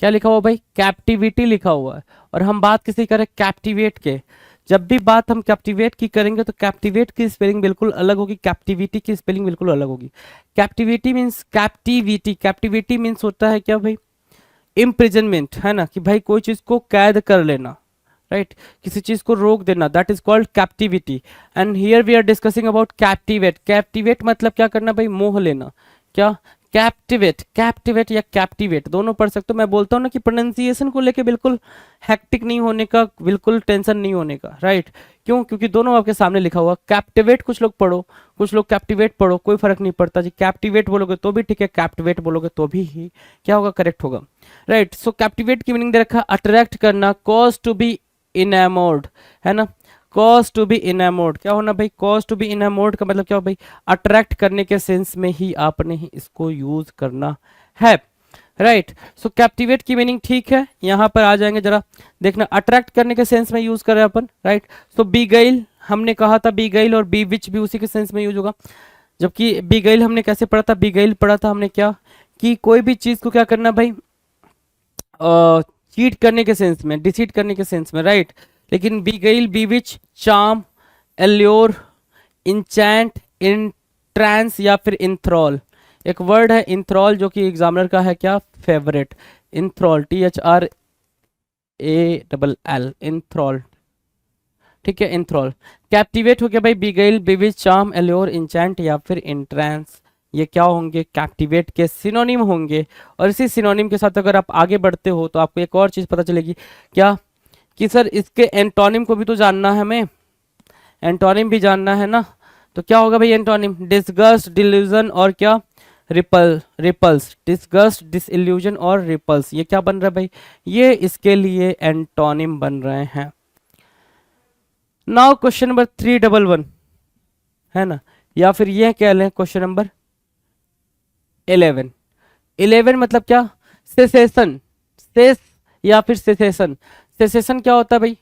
क्या लिखा हुआ भाई, कैप्टिविटी लिखा हुआ है, और हम बात किसी करें कैप्टिवेट के। जब भी बात हम कैप्टिवेट की करेंगे तो कैप्टिवेट की स्पेलिंग बिल्कुल अलग होगी, कैप्टिविटी की स्पेलिंग बिल्कुल अलग होगी। कैप्टिविटी मीन्स होता है क्या भाई, इम्प्रिजनमेंट, है ना, कि भाई कोई चीज को कैद कर लेना, राइट, किसी चीज को रोक देना, that is called captivity. And here we are discussing about captivate मतलब क्या करना भाई, मोह लेना। क्या, कैप्टिवेट या कैप्टिवेट दोनों पढ़ सकते हो। मैं बोलता हूँ ना कि प्रोनाउंसिएशन को लेके बिल्कुल हैक्टिक नहीं होने का, बिल्कुल टेंशन नहीं होने का, राइट। क्यों, क्योंकि दोनों आपके सामने लिखा हुआ। कैप्टिवेट कुछ लोग पढ़ो, कुछ लोग कैप्टिवेट पढ़ो, कोई फर्क नहीं पड़ता जी। कैप्टिवेट बोलोगे तो भी ठीक है, कैप्टिवेट बोलोगे तो भी ही क्या होगा, करेक्ट होगा, राइट। सो कैप्टिवेट की मीनिंग दे रखा, अट्रैक्ट करना, कॉज टू बी इनैमोर्ड, है ना, कॉज टू बी इनैमोर्ड। क्या होना भाई, कॉज टू बी इनैमोर्ड का मतलब क्या हो भाई, अट्रैक्ट करने के सेंस में ही आपने ही इसको यूज करना है, राइट। सो कैप्टिवेट की मीनिंग ठीक है, यहां पर आ जाएंगे जरा देखना, अट्रैक्ट करने के सेंस में यूज कर रहे हैं अपन, राइट। सो बीगेल हमने कहा था, बीगेल और बी विच भी उसी के सेंस में यूज होगा। जबकि बीगेल हमने कैसे पढ़ा था, बीगेल पढ़ा था हमने क्या, कि कोई भी चीज को क्या करना भाई, चीट करने के सेंस में, डिसीट करने के सेंस में, राइट। लेकिन बीगेल, बीविच, चार्म, एल्योर, इंचैंट, इंट्रांस या फिर इंथ्रॉल। एक वर्ड है इंथ्रॉल जो कि एग्जामिनर का है क्या, फेवरेट। इंथ्रॉल, THRALL, इंथ्रॉल, ठीक है, इंथ्रॉल। कैप्टिवेट हो गया भाई बिगेल, बिविज, चार्म, एल्योर, इंचेंट या फिर इंट्रांस। ये क्या होंगे? कैप्टिवेट के सिनोनिम होंगे। और इसी सिनोनिम के साथ अगर आप आगे बढ़ते हो तो आपको एक और चीज पता चलेगी, क्या कि सर इसके एंटोनिम को भी तो जानना है हमें, एंटोनिम भी जानना है ना। तो क्या होगा भाई एंटोनिम? डिसगस्ट, डिल्यूजन और क्या? रिपल्स। डिसगस्ट, डिसइल्यूजन और रिपल्स, ये क्या बन रहा है भाई? ये इसके लिए एंटोनिम बन रहे हैं। नाउ क्वेश्चन नंबर 311 है ना, या फिर ये कह लें क्वेश्चन नंबर 11। 11 मतलब क्या? सेसेशन, सेस या फिर सेसेशन। सेसेशन क्या होता है भाई?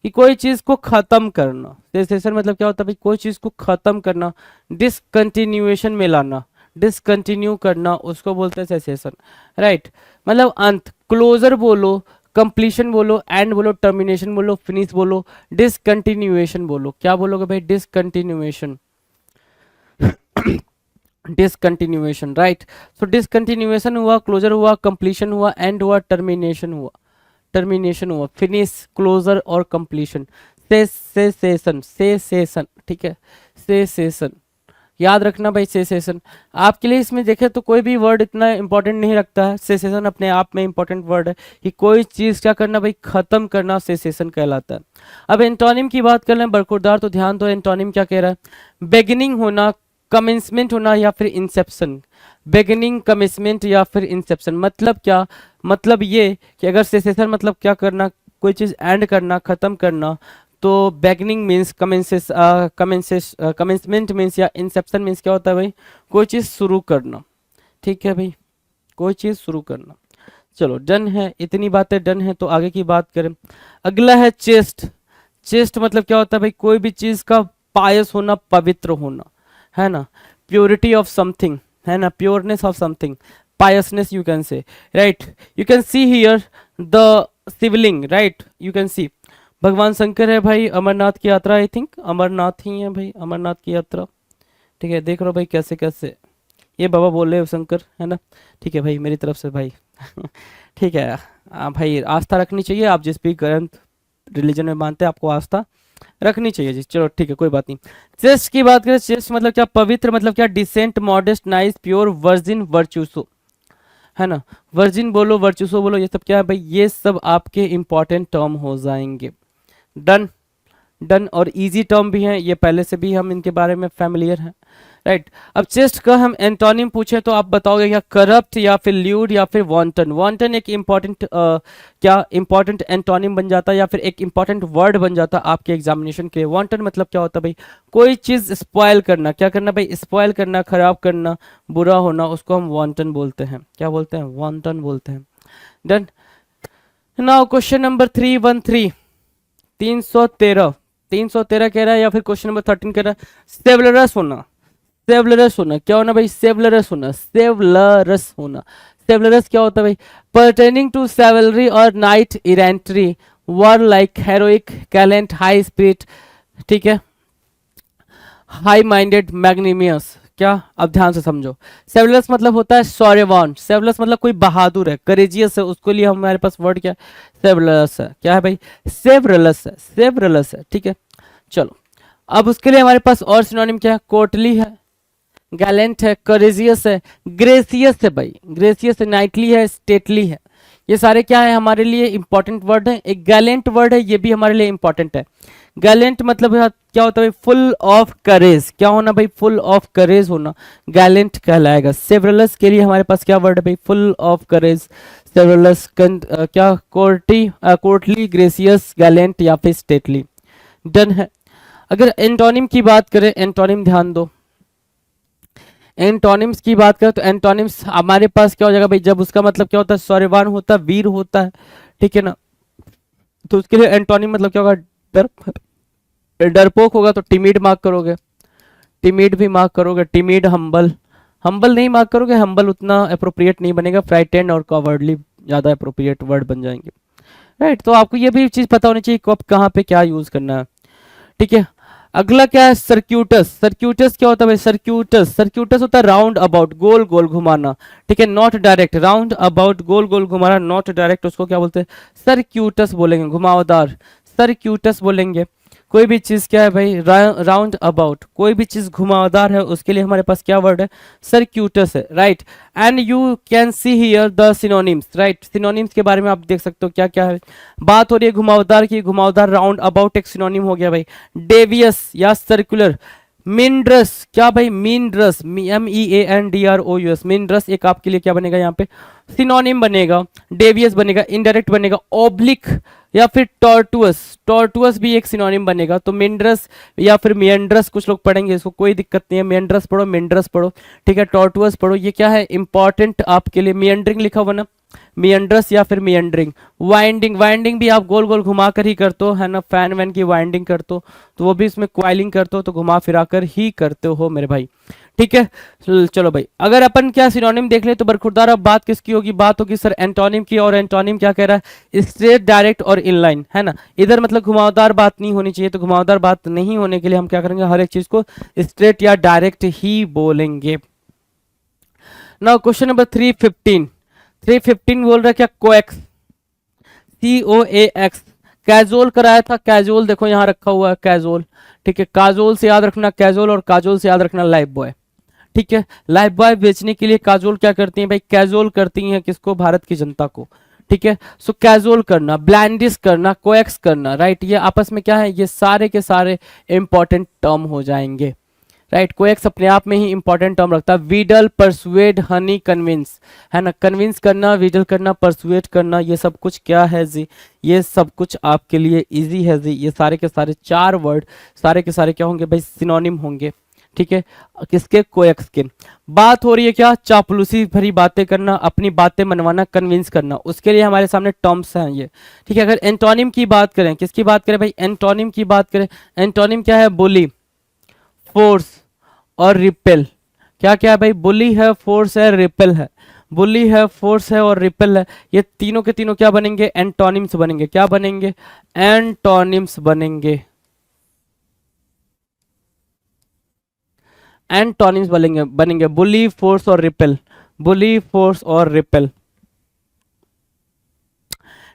कि कोई चीज को खत्म करना। सेसेशन मतलब क्या होता है भाई? कोई चीज को खत्म करना, डिसकंटिन्यूएशन में लाना, डिसकंटिन्यू करना, उसको बोलते हैं सेसेशन, राइट। मतलब अंत, क्लोजर बोलो, कंप्लीशन बोलो, एंड बोलो, टर्मिनेशन बोलो, फिनिश बोलो, डिसकंटिन्यूएशन बोलो। क्या बोलोगे भाई? Discontinuation. Discontinuation, right. So discontinuation हुआ, क्लोजर हुआ, कंप्लीशन हुआ, एंड हुआ, टर्मिनेशन हुआ, टर्मिनेशन हुआ, फिनिश, क्लोजर और कंप्लीशन। सेसेशन, सेसेशन, ठीक है, सेसेशन याद रखना भाई। सेसेशन आपके लिए इसमें देखे तो कोई भी वर्ड इतना इंपॉर्टेंट नहीं रखता है। सेसेशन अपने आप में इंपॉर्टेंट वर्ड है कि कोई चीज क्या करना भाई? खत्म करना, सेसेशन कहलाता है। अब एंटोनिम की बात कर लें बरखुरदार, तो ध्यान दो एंटोनिम क्या कह रहा है? बेगिनिंग होना, कमेंसमेंट होना या फिर इंसेप्शन। बेगिनिंग, कमेंसमेंट या फिर इंसेप्शन मतलब क्या? मतलब ये कि अगर सेसेशन मतलब क्या करना? कोई चीज एंड करना, खत्म करना। तो बेगिनिंग मीन्स कमेंसमेंट मीन्स या इंसेप्शन मीन्स क्या होता है भाई? कोई चीज शुरू करना, ठीक है भाई, कोई चीज शुरू करना। चलो डन है, इतनी बातें डन है, तो आगे की बात करें। अगला है चेस्ट। चेस्ट मतलब क्या होता है भाई? कोई भी चीज का पायस होना, पवित्र होना, है ना। प्योरिटी ऑफ समथिंग, है ना, pureness of something, piousness you can say, right. You can see here the Shivling, right, you can see भगवान शंकर है भाई, अमरनाथ की यात्रा, आई थिंक अमरनाथ ही है भाई, अमरनाथ की यात्रा, ठीक है। देख रहे हो भाई कैसे कैसे ये बाबा बोल रहे हो शंकर, है ना, ठीक है भाई, मेरी तरफ से भाई ठीक है। भाई आस्था रखनी चाहिए, आप जिस भी ग्रंथ रिलीजन में मानते हैं आपको आस्था रखनी चाहिए जी। चलो ठीक है, कोई बात नहीं। चेस्ट की बात करें, चेस्ट मतलब क्या? पवित्र मतलब क्या? Decent, modest, nice, pure, virgin, virtuoso, है ना। वर्जिन बोलो, वर्चुसो बोलो, ये सब क्या है भाई? ये सब आपके इंपॉर्टेंट टर्म हो जाएंगे। Done, done. और इजी टर्म भी हैं, ये पहले से भी हम इनके बारे में फैमिलियर हैं, राइट। अब चेस्ट का हम एंटोनिम पूछे तो आप बताओगे क्या? करप्ट या फिर ल्यूड या फिर वांटन। वांटन एक इंपॉर्टेंट क्या इंपॉर्टेंट एंटोनिम बन जाता है या फिर एक इंपॉर्टेंट वर्ड बन जाता है आपके एग्जामिनेशन के लिए। वांटन मतलब क्या होता है भाई? कोई चीज स्पॉयल करना। क्या करना भाई? स्पॉयल करना, खराब करना, बुरा होना, उसको हम वांटन बोलते हैं। क्या बोलते हैं? वांटन बोलते हैं। डन। नाउ क्वेश्चन नंबर 313, 313, 313 कह रहा है, या फिर क्वेश्चन नंबर 13 कह रहा है सेवलरस होना। सेवलरस होना क्या होना भाई? सेवलरस होना, सेवलरस होना। सेवलरस क्या होता है भाई? परटेनिंग टू सेवलरी और knight errantry, warlike, heroic, gallant, high spirit, ठीक है, हाई माइंडेड, मैग्नीमियस। क्या? अब ध्यान से समझो। सेवलस मतलब होता है सौर्यवान। सेवलस मतलब कोई बहादुर है, करेजियस है, उसके लिए हमारे पास वर्ड क्या है? सेवलस है। क्या है भाई? सेवरलस है, सेवरलस है, ठीक है। चलो अब उसके लिए हमारे पास और सिनोनिम क्या है? कोर्टली है, गैलेंट है, करेजियस है, ग्रेसियस है भाई, ग्रेसियस है, नाइटली है, स्टेटली है। ये सारे क्या है हमारे लिए इंपॉर्टेंट वर्ड है। एक गैलेंट वर्ड है, ये भी हमारे लिए इंपॉर्टेंट है। गैलेंट मतलब क्या होता है भाई? फुल ऑफ करेज। क्या होना भाई? फुल ऑफ करेज होना, गैलेंट कहलाएगा। सेवरलस के लिए हमारे पास क्या वर्ड है भाई? Full of courage, chivalrous. क्या? कोर्टली, ग्रेसियस, गैलेंट या फिर स्टेटली। डन है। अगर एंटोनिम की बात करें, एंटोनिम ध्यान दो, एंटोनिम्स की बात करें तो एंटोनिम्स हमारे पास क्या हो जाएगा भाई? जब उसका मतलब क्या होता है? सौर्यवान होता है, वीर होता है, ठीक है ना। तो उसके लिए एंटोनिम मतलब क्या होगा? डरपोक होगा तो टिमिड मार्क करोगे, टिमिड भी मार्क करोगे, टिमिड, हम्बल, हम्बल नहीं मार्क करोगे, हम्बल उतना अप्रोप्रिएट नहीं बनेगा, फ्राइटेंड और कवर्डली ज्यादा अप्रोप्रिएट वर्ड बन जाएंगे, राइट। तो आपको ये भी चीज पता होनी चाहिए कब कहाँ पे क्या यूज करना है, ठीक है। अगला क्या है? सर्क्यूटस। सर्क्यूटस क्या होता है भाई? सर्क्यूटस, सर्क्यूटस होता है राउंड अबाउट, गोल गोल घुमाना, ठीक है, नॉट डायरेक्ट। राउंड अबाउट, गोल गोल घुमाना, नॉट डायरेक्ट, उसको क्या बोलते हैं? सर्क्यूटस बोलेंगे, घुमावदार, सर्क्यूटस बोलेंगे। कोई भी चीज क्या है भाई, राउंड अबाउट, कोई भी चीज घुमावदार है उसके लिए हमारे पास क्या वर्ड है, सर्क्यूटस है, right. And you can see here the synonyms, right. Synonyms के बारे में आप देख सकते हो क्या क्या है। बात हो रही है घुमावदार की, घुमावदार राउंड अबाउट एक सिनोनिम हो गया भाई। डेवियस या सर्कुलर, मीनड्रस, क्या भाई, मीनड्रस, MEANDROUS, मीनड्रस एक आपके लिए क्या बनेगा यहाँ पे, सिनोनिम बनेगा। डेवियस बनेगा, इनडायरेक्ट बनेगा। ओब्लिक या फिर टॉर्टुअस, टॉर्टुअस भी एक सिनोनिम बनेगा। तो मेंड्रस या फिर मियंड्रस, कुछ लोग पढ़ेंगे इसको, कोई दिक्कत नहीं है, मेंड्रस पढ़ो, मेंड्रस पढ़ो, ठीक है, टॉर्टुअस पढ़ो। ये क्या है इंपॉर्टेंट आपके लिए, मियंड्रिंग लिखा हुआ ना, मियंड्रस या फिर मियंड्रिंग। वाइंडिंग, वाइंडिंग भी आप गोल गोल घुमा कर ही करते हो, है ना, फैन वैन की वाइंडिंग करते हो तो वो भी इसमें क्वाइलिंग करते हो, तो घुमा फिरा कर ही करते हो मेरे भाई, ठीक है। चलो भाई, अगर अपन क्या सिनोनिम देख ले तो बरखुरदार, अब बात किसकी होगी, बात होगी सर एंटोनिम की। और एंटोनिम क्या कह रहा है, स्ट्रेट, डायरेक्ट और इनलाइन, है ना। इधर मतलब घुमावदार बात नहीं होनी चाहिए, तो घुमावदार बात नहीं होने के लिए हम क्या करेंगे, हर एक चीज को स्ट्रेट या डायरेक्ट ही बोलेंगे। नाउ क्वेश्चन नंबर 315 बोल रहा है क्या, कोएक्स, COAX, कैजोल कराया था, कैजोल देखो यहाँ रखा हुआ है कैजोल, ठीक है। काजोल से याद रखना कैजोल, और काजोल से याद रखना लाइफ बॉय, ठीक है। लाइफ बॉय बेचने के लिए काजोल क्या करती हैं भाई, कैजोल करती हैं किसको, भारत की जनता को, ठीक है। सो कैजोल करना, ब्लैंडिस करना, कोएक्स करना, राइट। ये आपस में क्या है, ये सारे के सारे इंपॉर्टेंट टर्म हो जाएंगे, राइट। कोएक्स अपने आप में ही इंपॉर्टेंट टर्म रखता है। वीडल, परसुएड, हनी, कन्विंस, है ना। कन्विंस करना, वीडल करना, परसुएड करना, ये सब कुछ क्या है जी, ये सब कुछ आपके लिए इजी है जी। ये सारे के सारे चार वर्ड, सारे के सारे क्या होंगे भाई, सिनोनिम होंगे, ठीक है, किसके, कोएक्स के। बात हो रही है क्या, चापलूसी भरी बातें करना, अपनी बातें मनवाना, कन्विंस करना, उसके लिए हमारे सामने टर्म्स हैं ये, ठीक है। अगर एंटोनिम की बात करें, किसकी बात करें भाई, एंटोनिम की बात करें, एंटोनिम क्या है, बुली, फोर्स और रिपेल। क्या क्या है भाई, बुली है, फोर्स है, रिपेल है। बुली है, फोर्स है और रिपेल है, ये तीनों के तीनों क्या बनेंगे, एंटोनिम्स बनेंगे। क्या बनेंगे, एंटोनिम्स बनेंगे, एंटोनिम्स बनेंगे, बनेंगे बुली, फोर्स और रिपेल, बुली, फोर्स और रिपेल,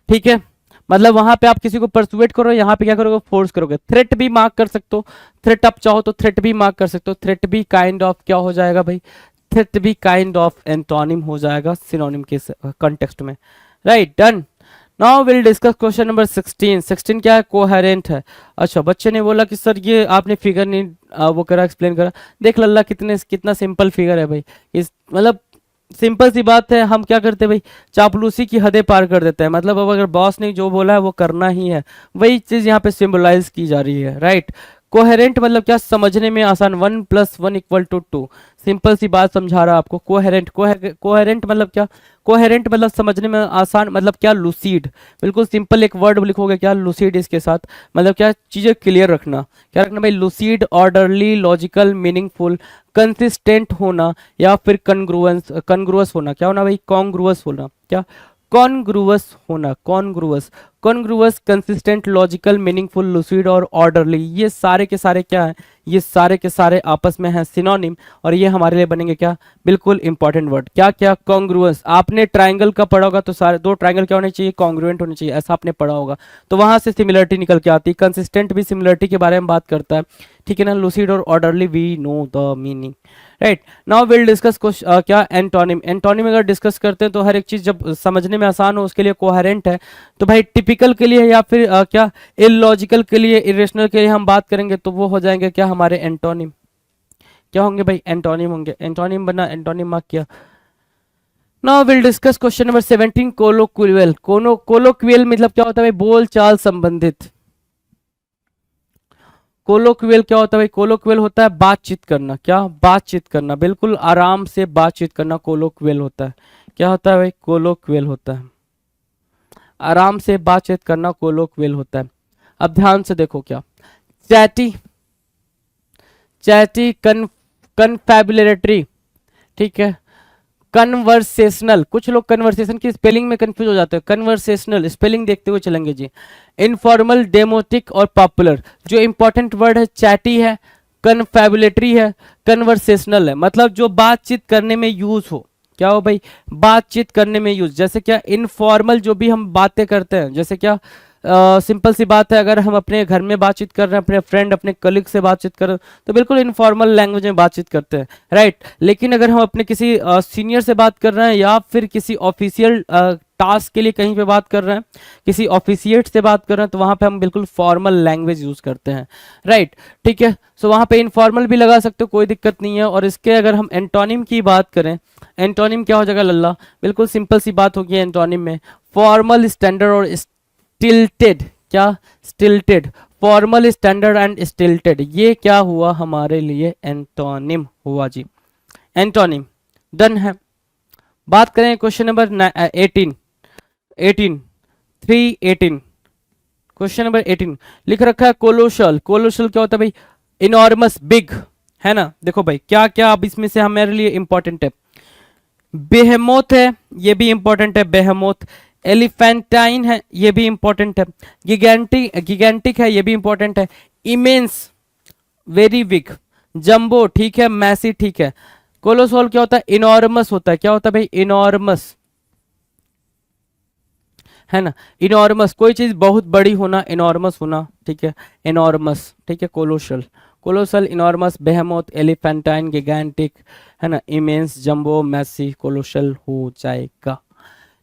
ठीक है। मतलब वहां पे आप किसी को परसुएट करो, यहाँ पे क्या करोगे, फोर्स करोगे। थ्रेट भी मार्क कर सकते हो, थ्रेट आप चाहो तो थ्रेट भी मार्क कर सकते हो। थ्रेट भी काइंड ऑफ क्या हो जाएगा भाई, थ्रेट भी काइंड ऑफ एंटोनिम हो जाएगा सिनोनिम के कॉन्टेक्स्ट में, right, done. Now will discuss question number 16 क्या है, कोहेरेंट है। अच्छा, बच्चे ने बोला कि सर ये आपने फिगर नहीं वो करा, एक्सप्लेन करा। देख लल्ला कितना सिंपल फिगर है भाई, इस मतलब सिंपल सी बात है। हम क्या करते हैं भाई, चापलूसी की हदें पार कर देते हैं। मतलब अब अगर बॉस ने जो बोला है वो करना ही है, वही चीज यहाँ पे सिंबलाइज की जा रही है, राइट। कोहेरेंट मतलब क्या, समझने में आसान, 1 + 1 = 2, सिंपल सी बात समझा रहा आपको। कोहेरेंट, कोहेरेंट मतलब क्या, कोहेरेंट मतलब समझने में आसान, मतलब क्या, लूसीड, बिल्कुल सिंपल एक वर्ड लिखोगे क्या, लूसीड इसके साथ, मतलब क्या, चीजें क्लियर रखना। क्या रखना भाई, लूसीड, ऑर्डरली, लॉजिकल, मीनिंगफुल, कंसिस्टेंट होना, या फिर कॉन्ग्रुअस होना। क्या होना भाई, कॉन्ग्रुअस होना, क्या, कॉन्ग्रुअस होना, कॉन्ग्रुअस, कंसिस्टेंट, लॉजिकल, मीनिंगफुल, लूसिड और ऑर्डरली, ये सारे के सारे क्या है, ये सारे के सारे आपस में हैं सिनोनिम, और ये हमारे लिए बनेंगे क्या, बिल्कुल इंपॉर्टेंट वर्ड। क्या क्या, कॉन्ग्रुअस। आपने ट्राइंगल का पढ़ा होगा तो सारे दो ट्राइंगल क्या होने चाहिए, कॉन्ग्रुएंट होने चाहिए, ऐसा आपने पढ़ा होगा, तो वहां से सिमिलरिटी निकल के आती है। कंसिस्टेंट भी सिमिलरिटी के बारे में बात करता है, ठीक है ना। लूसिड और orderly we know the meaning, right. Now will discuss क्या, एंटोनिम। एंटोनिम अगर डिस्कस करते हैं तो हर एक चीज जब समझने में आसान हो उसके लिए कोहेरेंट है। तो भाई टिपिकल के लिए या फिर क्या, इलॉजिकल के लिए, इरेशनल के लिए हम बात करेंगे तो वो हो जाएंगे क्या, हमारे एंटोनिम। क्या होंगे भाई, एंटोनिम होंगे। एंटोनिम बना, एंटोनिम मार्क किया। Now will discuss question number 17, कोलोक्वियल। कोलोक्वियल मतलब क्या होता है भाई, बोल चाल संबंधित। कोलोक्वियल क्या होता है भाई, कोलोक्वियल होता है बातचीत करना। क्या, बातचीत करना, बिल्कुल आराम से बातचीत करना कोलोक्वियल होता है। क्या होता है भाई, कोलोक्वियल होता है, आराम से बातचीत करना कोलोक्वियल होता है। अब ध्यान से देखो, क्या, चैटी, चैटी, कन्फैबुलेटरी, ठीक है, कन्वर्सेशनल, कुछ लोग कन्वर्सेशन की स्पेलिंग में कंफ्यूज हो जाते हैं, कन्वर्सेशनल स्पेलिंग देखते हुए चलेंगे जी। इनफॉर्मल, डेमोटिक और पॉपुलर। जो इंपॉर्टेंट वर्ड है चैटी है, कन्फैबुलेटरी है, कन्वर्सेशनल है, मतलब जो बातचीत करने में यूज हो। क्या हो भाई, बातचीत करने में यूज। जैसे क्या, इनफॉर्मल जो भी हम बातें करते हैं, जैसे क्या सिंपल सी बात है, अगर हम अपने घर में बातचीत कर रहे हैं, अपने फ्रेंड अपने कलीग से बातचीत कर रहे हैं, तो बिल्कुल इनफॉर्मल लैंग्वेज में बातचीत करते हैं, राइट। लेकिन अगर हम अपने किसी सीनियर से बात कर रहे हैं या फिर किसी ऑफिशियल टास्क के लिए कहीं पे बात कर रहे हैं, किसी ऑफिशिएट से बात कर रहे हैं, तो वहां पे हम बिल्कुल फॉर्मल लैंग्वेज यूज करते हैं, राइट। ठीक है, सो वहां पे इनफॉर्मल भी लगा सकते हो, कोई दिक्कत नहीं है। और इसके अगर हम एंटोनिम की बात करें, एंटोनिम क्या हो जाएगा लल्ला, बिल्कुल सिंपल सी बात होगी एंटोनिम में, फॉर्मल, स्टैंडर्ड और स्टिल्टेड। क्या? Stilted, formal, standard and stilted, ये क्या हुआ हमारे लिए? एंटोनिम हुआ जी, एंटोनिम। डन है। बात करें क्वेश्चन नंबर 18, 318, क्वेश्चन नंबर 18 लिख रखा है कोलोशल। कोलोशल क्या होता है भाई? इनॉर्मस, बिग, है ना। देखो भाई क्या क्या अब इसमें से हमारे लिए इंपॉर्टेंट है। बेहेमोथ है, ये भी इंपॉर्टेंट है, बेहेमोथ। एलिफेंटाइन है, ये भी इंपॉर्टेंट है। गिगेंटिक है, ये भी इंपॉर्टेंट है। Immense, very big. जंबो ठीक है, मैसी ठीक है। कोलोसॉल क्या होता है? इनॉर्मस होता है। क्या होता है भाई? इनॉर्मस, है ना। इनॉर्मस, कोई चीज बहुत बड़ी होना, इनॉर्मस होना, ठीक है, इनॉर्मस, ठीक है। कोलोशल, कोलोसल, इनॉर्मस, बेहेमोथ, एलिफेंटाइन, गिगेंटिक, है ना, इमेंस, जंबो, मैसी, कोलोशल हो जाएगा।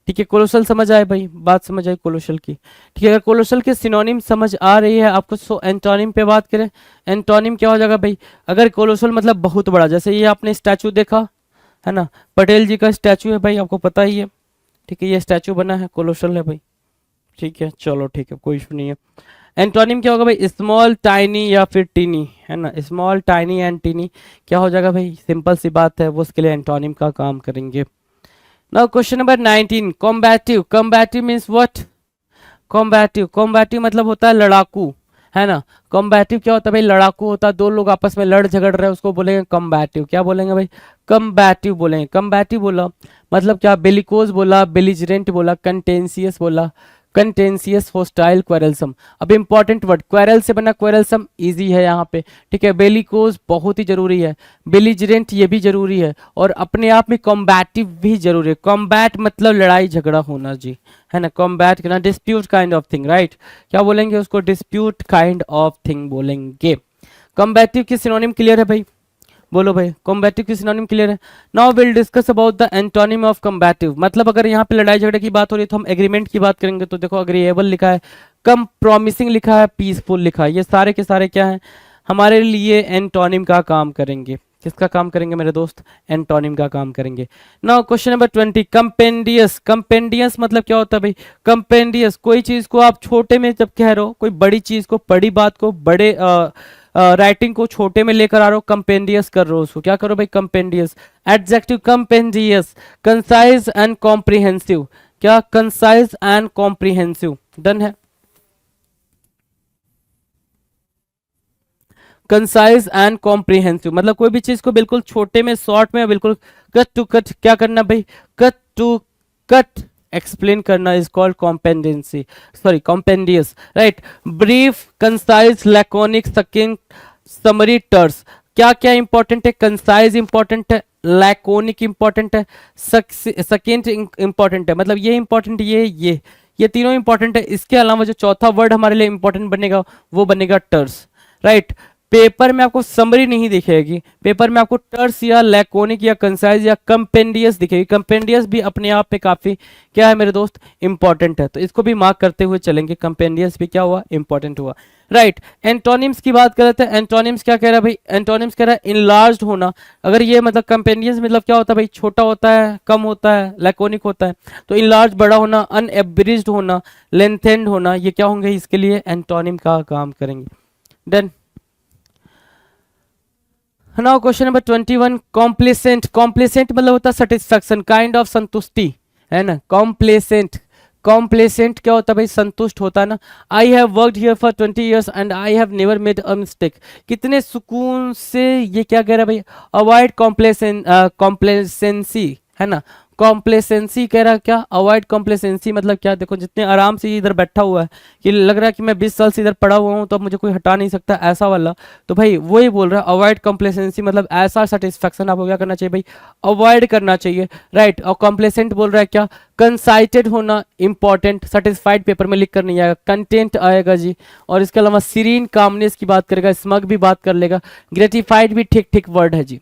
ठीक है, कोलोसल समझ आए भाई, बात समझ आई कोलोसल की। ठीक है, अगर कोलोसल के सिनोनिम समझ आ रही है आपको, सो एंटोनिम पे बात करें। एंटोनिम क्या हो जाएगा भाई? अगर कोलोसल मतलब बहुत बड़ा, जैसे ये आपने स्टैचू देखा है ना, पटेल जी का स्टैचू है भाई, आपको पता ही है। ठीक है, ये स्टैचू बना है, कोलोसल है भाई। ठीक है, चलो ठीक है, कोई इशू नहीं है। एंटोनिम क्या होगा भाई? स्मॉल, टाइनी या फिर टीनी, है ना। स्मॉल, टाइनी एंड टीनी क्या हो जाएगा भाई? सिंपल सी बात है, वो उसके लिए एंटोनिम का काम करेंगे। Now question number 19, combative. Combative means what? Combative, combative मतलब होता है लड़ाकू, है ना। कॉम्बैटिव क्या होता है भाई? लड़ाकू होता है, दो लोग आपस में लड़ झगड़ रहे हैं, उसको बोलेंगे कॉम्बैटिव। क्या बोलेंगे भाई? कॉम्बैटिव बोलेंगे। कॉम्बैटिव बोला मतलब क्या? बेलिकोज बोला, बेलिजरेंट बोला, कंटेंसियस बोला, कंटेंसियस, होस्टाइल, क्वेरलसम। अब इंपॉर्टेंट वर्ड, क्वेरल से बना क्वेरलसम, इजी है यहाँ पे। ठीक है, बेलिकोज बहुत ही जरूरी है, बेलिजरेंट ये भी जरूरी है, और अपने आप में कॉम्बैटिव भी जरूरी है। कॉम्बैट मतलब लड़ाई झगड़ा होना जी, है ना। कॉम्बैट करना, dispute kind of thing, right. क्या बोलेंगे उसको? डिस्प्यूट काइंड ऑफ थिंग बोलेंगे। कॉम्बैटिव की सिनोनिम क्लियर है भाई? बोलो भाई, कॉम्बैटिव की सिनोनिम क्लियर है? Now will discuss about the antonym of combative. मतलब अगर यहाँ पे लड़ाई झगड़े की बात हो रही है तो हम एग्रीमेंट की बात करेंगे। तो देखो, अग्रीएबल लिखा है, कम प्रॉमिसिंग लिखा है, पीसफुल लिखा है, ये सारे के सारे क्या है? हमारे लिए एंटोनिम का काम करेंगे। किसका काम करेंगे मेरे दोस्त? एंटोनिम का काम करेंगे। Now question number 20, कंपेंडियस। कंपेंडियस मतलब क्या होता है भाई? कंपेंडियस, कोई चीज को आप छोटे में जब कह रहे हो, कोई बड़ी चीज को, बड़ी बात को, बड़े राइटिंग को छोटे में लेकर आ रहे हो, कंपेंडियस कर रहे हो उसको। क्या करो भाई? Compendious. Adjective, compendious, concise and comprehensive. क्या? Concise and comprehensive. डन है। कंसाइज एंड कॉम्प्रिहेंसिव मतलब कोई भी चीज को बिल्कुल छोटे में, शॉर्ट में, बिल्कुल कट टू कट क्या करना भाई? कट टू कट एक्सप्लेन करना is called compendency, sorry compendious, right. Brief, concise, laconic, succinct, summary, terse. क्या क्या इंपॉर्टेंट है? कंसाइज इंपॉर्टेंट है, लैकोनिक इंपॉर्टेंट है, सकिंट इंपॉर्टेंट है। मतलब ये इंपॉर्टेंट, ये तीनों इंपॉर्टेंट है। इसके अलावा जो चौथा वर्ड हमारे लिए इंपॉर्टेंट बनेगा वो बनेगा टर्स, राइट। पेपर में आपको समरी नहीं दिखेगी, पेपर में आपको टर्स या लैकोनिक या कंसाइज या कंपेंडियस दिखेगी। कंपेंडियस भी अपने आप पे काफी क्या है मेरे दोस्त? इंपॉर्टेंट है, तो इसको भी मार्क करते हुए चलेंगे। कंपेंडियस भी क्या हुआ? इंपॉर्टेंट हुआ, राइट। एंटोनिम्स की बात कर रहे थे। एंटोनिम्स क्या कह रहा है भाई? एंटोनिम्स कह रहा है इनलार्ज्ड होना। अगर ये मतलब कंपेंडियस मतलब क्या होता है भाई? छोटा होता है, कम होता है, लैकोनिक होता है। तो इनलार्ज बड़ा होना, अनएब्रिज्ड होना, लेंथेंड होना, ये क्या होंगे? इसके लिए एंटोनिम का काम करेंगे। Done. Now question number 21, complacent. Complacent मतलब होता है सेटिस्फैक्शन, काइंड ऑफ संतुष्टि, है ना। कॉम्प्लेसेंट, कॉम्प्लेसेंट क्या होता है भाई? संतुष्ट होता है ना। I have worked here for 20 years and I have never made a mistake. कितने सुकून से ये क्या कह रहा है भाई? अवॉइड कॉम्प्लेसेंसी, है ना। कॉम्प्लेसेंसी कह रहा है क्या, अवॉइड कॉम्प्लेसेंसी मतलब क्या, देखो जितने आराम से ये इधर बैठा हुआ है कि लग रहा है कि मैं 20 साल से इधर पड़ा हुआ हूँ तो अब मुझे कोई हटा नहीं सकता, ऐसा वाला। तो भाई वही बोल रहा है अवॉइड कॉम्प्लेसेंसी मतलब ऐसा सेटिस्फैक्शन आपको क्या करना चाहिए भाई, अवॉइड करना चाहिए, राइट। और कॉम्प्लेसेंट बोल रहा है क्या, कंसाइटेड होना इंपॉर्टेंट, सेटिस्फाइड पेपर में लिख कर नहीं आएगा, कंटेंट आएगा जी। और इसके अलावा सीरीन कामनेस की बात करेगा, स्मग भी बात कर लेगा, ग्रेटिफाइड भी ठीक ठीक वर्ड है जी।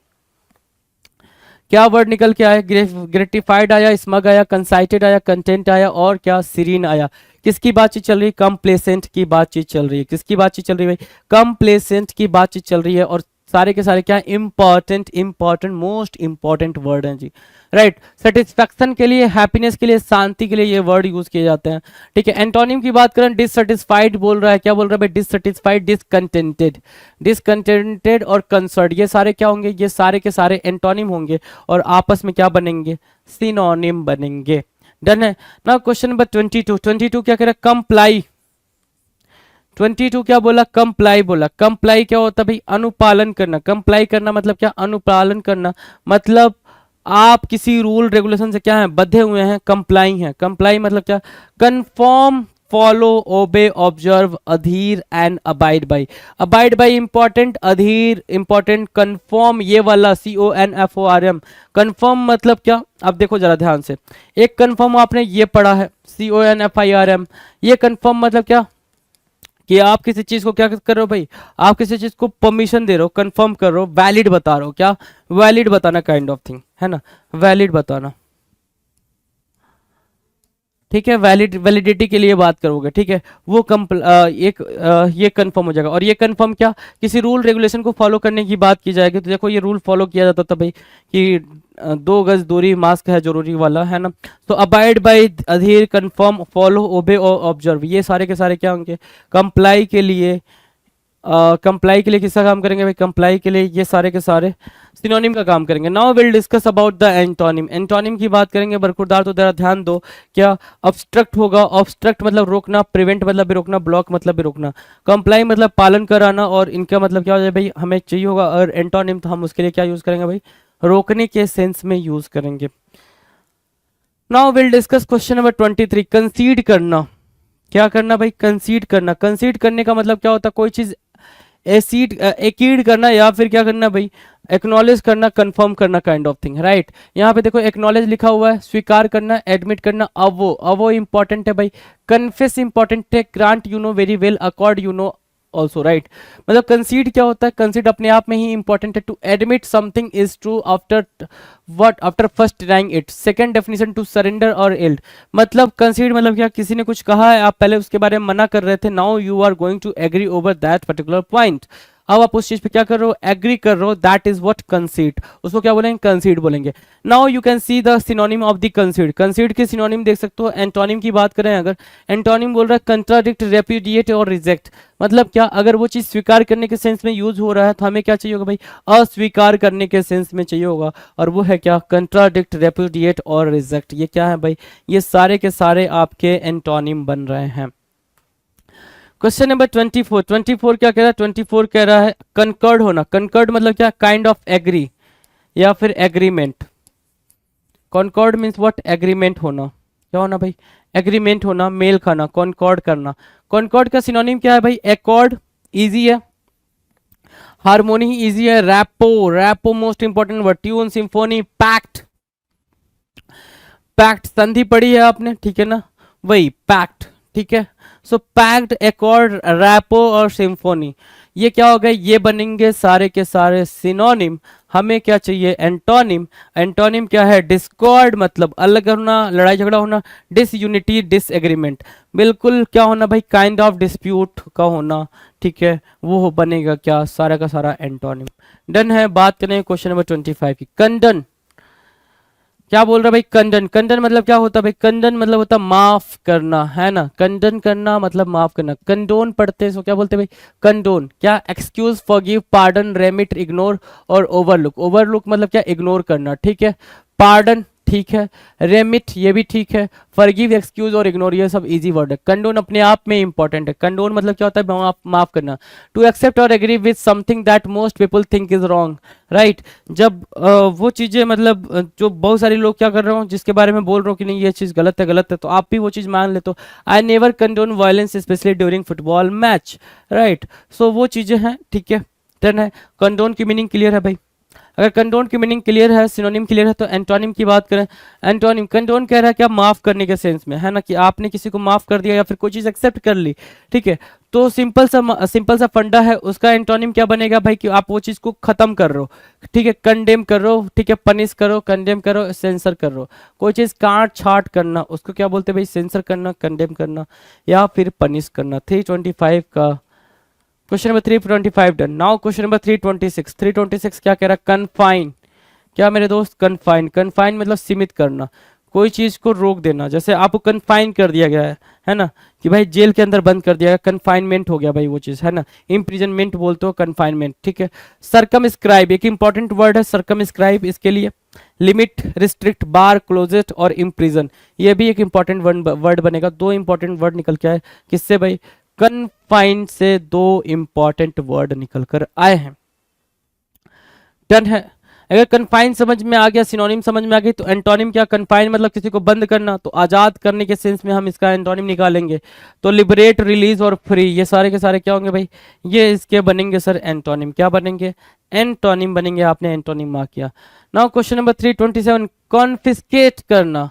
क्या वर्ड निकल के आया, ग्रेटिफाइड आया, स्मग आया, कंसाइटेड आया, कंटेंट आया और क्या, सीरीन आया। किसकी बातचीत चल रही है, कंप्लेसेंट की बातचीत चल रही है। किसकी बातचीत चल रही है भाई, कंप्लेसेंट की बातचीत चल रही है। और सारे के सारे क्या, important, important, most important word हैं जी, राइट। सेटिस्फैक्शन के लिए, हैप्पीनेस के लिए, शांति के लिए ये वर्ड यूज किए जाते हैं, ठीक है। एंटोनिम की बात करें, डिससेटिस्फाइड बोल रहा है, क्या बोल रहा है भाई, डिससेटिस्फाइड, डिसकंटेंटेड, डिसकंटेंटेड और कंसर्ट, ये सारे क्या होंगे, ये सारे के सारे एंटोनिम होंगे और आपस में क्या बनेंगे, सिनोनिम बनेंगे। डन है ना। क्वेश्चन नंबर 22, 22 क्या कह रहा है, कंप्लाई। 22 क्या बोला, कंप्लाई बोला। कंप्लाई क्या होता है भाई, अनुपालन करना। कंप्लाई करना मतलब क्या, अनुपालन करना मतलब आप किसी रूल रेगुलेशन से क्या है, बंधे हुए हैं, कंप्लाई हैं। कंप्लाई मतलब क्या, conform, follow, obey, observe, adhere and abide by. Abide by important, adhere important, conform ये वाला CONFORM। कन्फर्म मतलब क्या, अब देखो जरा ध्यान से, एक कन्फर्म आपने ये पढ़ा है CONFIRM। ये कन्फर्म मतलब क्या कि आप किसी चीज को क्या कर रहे हो भाई, आप किसी चीज को परमिशन दे रहे हो, कंफर्म कर रहे हो, वैलिड बता रहे हो, क्या वैलिड बताना, काइंड ऑफ थिंग है ना, वैलिड बताना, ठीक है। वैलिडिटी के लिए बात करोगे, ठीक है, वो ये कंफर्म हो जाएगा। और ये कंफर्म क्या, किसी रूल रेगुलेशन को फॉलो करने की बात की जाएगी। तो देखो ये रूल फॉलो किया जाता था भाई कि 2 गज दूरी, मास्क है जरूरी वाला, है ना। तो abide by, adhere, conform, follow, obey और ऑब्जर्व, ये सारे के सारे क्या होंगे, कंप्लाई के लिए। कंप्लाई के लिए किसका काम करेंगे भाई, कंप्लाई के लिए ये सारे के सारे सिनोनिम का काम करेंगे। Now will discuss about the antonym. Antonym की बात करेंगे बरखुरदार, तो जरा ध्यान दो, क्या ऑब्स्ट्रक्ट होगा, ऑब्स्ट्रक्ट मतलब रोकना, प्रिवेंट मतलब भी रोकना, ब्लॉक मतलब भी रोकना, कंप्लाई मतलब पालन कराना, और इनका मतलब क्या हो जाए भाई, हमें चाहिए होगा। और एंटोनिम तो हम उसके लिए क्या यूज करेंगे भाई, रोकने के सेंस में यूज करेंगे। Now will discuss question number 23, कंसीड करना। क्या करना भाई, कंसीड करना। कंसीड करने का मतलब क्या होता है, कोई चीज एक्सीड करना, या फिर क्या करना भाई, एक्नॉलेज करना, कंफर्म करना, काइंड ऑफ थिंग, राइट। यहाँ पे देखो एक्नॉलेज लिखा हुआ है, स्वीकार करना, एडमिट करना। अब वो इंपॉर्टेंट है भाई, कन्फेस इंपॉर्टेंट है, grant you know very well, accord you know also, right. मतलब कंसीड क्या होता है, कंसीड अपने आप में ही इंपॉर्टेंट है, to admit something is true after what, after first denying it. Second definition, to surrender और एल्ड। मतलब कंसीड मतलब क्या, किसी ने कुछ कहा है, आप पहले उसके बारे में मना कर रहे थे, now you are going to agree over that particular point. अब आप उस चीज पे क्या कर रहे हो, एग्री कर रहे हो, दैट इज व्हाट कंसीड, उसको क्या बोलेंगे, कंसीड बोलेंगे। Now you can see the synonym of the कंसीड। कंसीड के सिनोनिम देख सकते हो। एंटोनिम की बात करें अगर, एंटोनिम बोल रहा है कंट्राडिक्ट, रेपुडिएट और रिजेक्ट। मतलब क्या, अगर वो चीज स्वीकार करने के सेंस में यूज हो रहा है तो हमें क्या चाहिए होगा भाई, अस्वीकार करने के सेंस में चाहिए होगा, और वो है क्या, कंट्राडिक्ट, रेपुडिएट और रिजेक्ट। ये क्या है भाई, ये सारे के सारे आपके एंटोनिम बन रहे हैं। क्वेश्चन नंबर 24, 24 क्या कह रहा है, 24 कह रहा है कंकर्ड होना। कंकर्ड मतलब क्या, काइंड ऑफ एग्री या फिर agreement. Concord means what, agreement होना। क्या होना भाई, एग्रीमेंट होना, मेल खाना, कॉन्कॉर्ड करना। कॉन्कॉर्ड का सिनोनिम क्या है भाई, एकॉर्ड इजी है, हारमोनी इजी है, rapport, rapport most important word, tune, symphony, pact. Pact संधि पढ़ी है आपने, ठीक है ना, वही पैक्ट, ठीक है। सो पैक्ट, एकॉर्ड, रैपो और सिम्फोनी, ये क्या हो गए, ये बनेंगे सारे के सारे सिनोनिम। हमें क्या चाहिए, एंटोनिम। एंटोनिम क्या है, डिस्कॉर्ड मतलब अलग होना, लड़ाई झगड़ा होना, डिसयूनिटी, डिसएग्रीमेंट, बिल्कुल क्या होना भाई, काइंड ऑफ डिस्प्यूट का होना, ठीक है, वो बनेगा क्या, सारा का सारा एंटोनिम। डन है। बात करें क्वेश्चन नंबर 25 की, कंडन। क्या बोल रहा है भाई, कंडन। कंडन मतलब क्या होता है भाई, कंडन मतलब होता है माफ करना, है ना। कंडन करना मतलब माफ करना। कंडोन पढ़ते हैं, सो क्या बोलते हैं भाई, कंडोन। क्या, excuse, forgive, pardon, remit, ignore और ओवरलुक। ओवरलुक मतलब क्या, इग्नोर करना, ठीक है। पार्डन ठीक है, रेमिट ये भी ठीक है, फॉरगिव, एक्सक्यूज और इग्नोर ये सब इजी वर्ड है। कंडोन अपने आप में इंपॉर्टेंट है। कंडोन मतलब क्या होता है? माफ करना। टू एक्सेप्ट और agree with something that most people think is wrong, right. जब वो चीजें मतलब जो बहुत सारे लोग क्या कर रहे हो, जिसके बारे में बोल रहे हो कि नहीं ये चीज गलत है, तो आप भी वो चीज मान लेते हो। I never condone violence specially during football match, right. So वो चीजें हैं, ठीक है। डन है। कंडोन की मीनिंग क्लियर है भाई? अगर कंडोन की मीनिंग क्लियर है, सिनोनिम क्लियर है, तो एंटोनिम की बात करें। एंटोनिम, कंडोन कह रहा है क्या? माफ करने के सेंस में, है ना, कि आपने किसी को माफ कर दिया या फिर कोई चीज एक्सेप्ट कर ली, ठीक है। तो सिंपल सा फंडा है, उसका एंटोनिम क्या बनेगा भाई? कि आप वो चीज को खत्म कर रहे हो, ठीक है, कंडेम कर रहे हो, ठीक है, पनिश करो, कंडेम करो, सेंसर कर रहे हो। कोई चीज काट छाट करना, उसको क्या बोलते हैं भाई? सेंसर करना, कंडेम करना या फिर पनिश करना। 325 का question number 325 done. Now question number 326। 326 क्या कह रहा है? कन्फाइन। क्या मेरे दोस्त? कन्फाइन। कन्फाइन मतलब सीमित करना, कोई चीज को रोक देना। जैसे आपको कन्फाइन कर दिया गया है ना, कि भाई जेल के अंदर बंद कर दिया गया, कन्फाइनमेंट हो गया भाई वो चीज, है ना। इम्प्रिजनमेंट बोलते हो, कन्फाइनमेंट, ठीक है। सरकमस्क्राइब एक इंपॉर्टेंट वर्ड है, सरकमस्क्राइब, इसके लिए लिमिट, रिस्ट्रिक्ट, बार, क्लोजेस्ट और इम्प्रिजन, ये भी एक इंपॉर्टेंट वर्ड बनेगा। दो इंपॉर्टेंट वर्ड निकल के आए, किससे भाई? कन्फाइन से दो इंपॉर्टेंट वर्ड निकल कर आए हैं। डन है। अगर कन्फाइन समझ में आ गया, सिनोनिम समझ में आ गई, तो एंटोनिम क्या? कन्फाइन मतलब किसी को बंद करना, तो आजाद करने के सेंस में हम इसका एंटोनिम निकालेंगे। तो लिबरेट, रिलीज और फ्री, ये सारे के सारे क्या होंगे भाई? ये इसके बनेंगे सर एंटोनिम। क्या बनेंगे? एंटोनिम बनेंगे। आपने एंटोनिम मार्क किया। नाउ क्वेश्चन नंबर 327, कॉन्फिस्केट करना।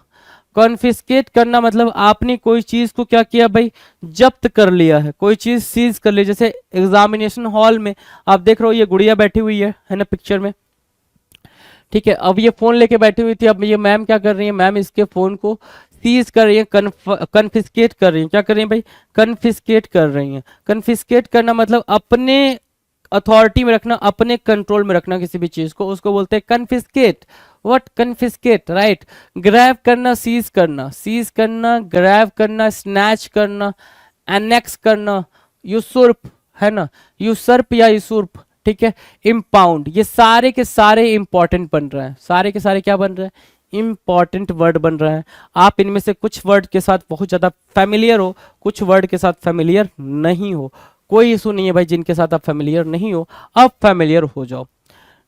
कॉन्फिस्केट करना मतलब आपने कोई चीज को क्या किया भाई? जब्त कर लिया है, कोई चीज सीज कर ली। जैसे एग्जामिनेशन हॉल में आप देख रहे हो, ये गुड़िया बैठी हुई है ना, पिक्चर में, ठीक है। अब ये फोन लेके बैठी हुई थी, अब ये मैम क्या कर रही है? मैम इसके फोन को सीज कर रही है, कन्फिस्केट कर रही है। क्या कर रही है भाई? कन्फिस्केट कर रही है। कन्फिस्केट करना मतलब अपने अथॉरिटी में रखना, अपने कंट्रोल में रखना किसी भी चीज को, उसको बोलते हैं confiscate. What? Confiscate, right. Grab करना, सीज करना, सीज करना, ग्रैब करना, स्नैच करना, एनेक्स करना, यूसुर्प, है ना, यूसर्प या यूसुर्प, ठीक है, इम्पाउंड, ये सारे के सारे इंपॉर्टेंट बन रहे हैं। सारे के सारे क्या बन रहे हैं? इंपॉर्टेंट वर्ड बन रहे हैं। आप इनमें से कुछ वर्ड के साथ बहुत ज्यादा फेमिलियर हो, कुछ वर्ड के साथ फेमिलियर नहीं हो, कोई इशू नहीं है भाई। जिनके साथ आप फेमिलियर नहीं हो, अब फेमिलियर हो जाओ।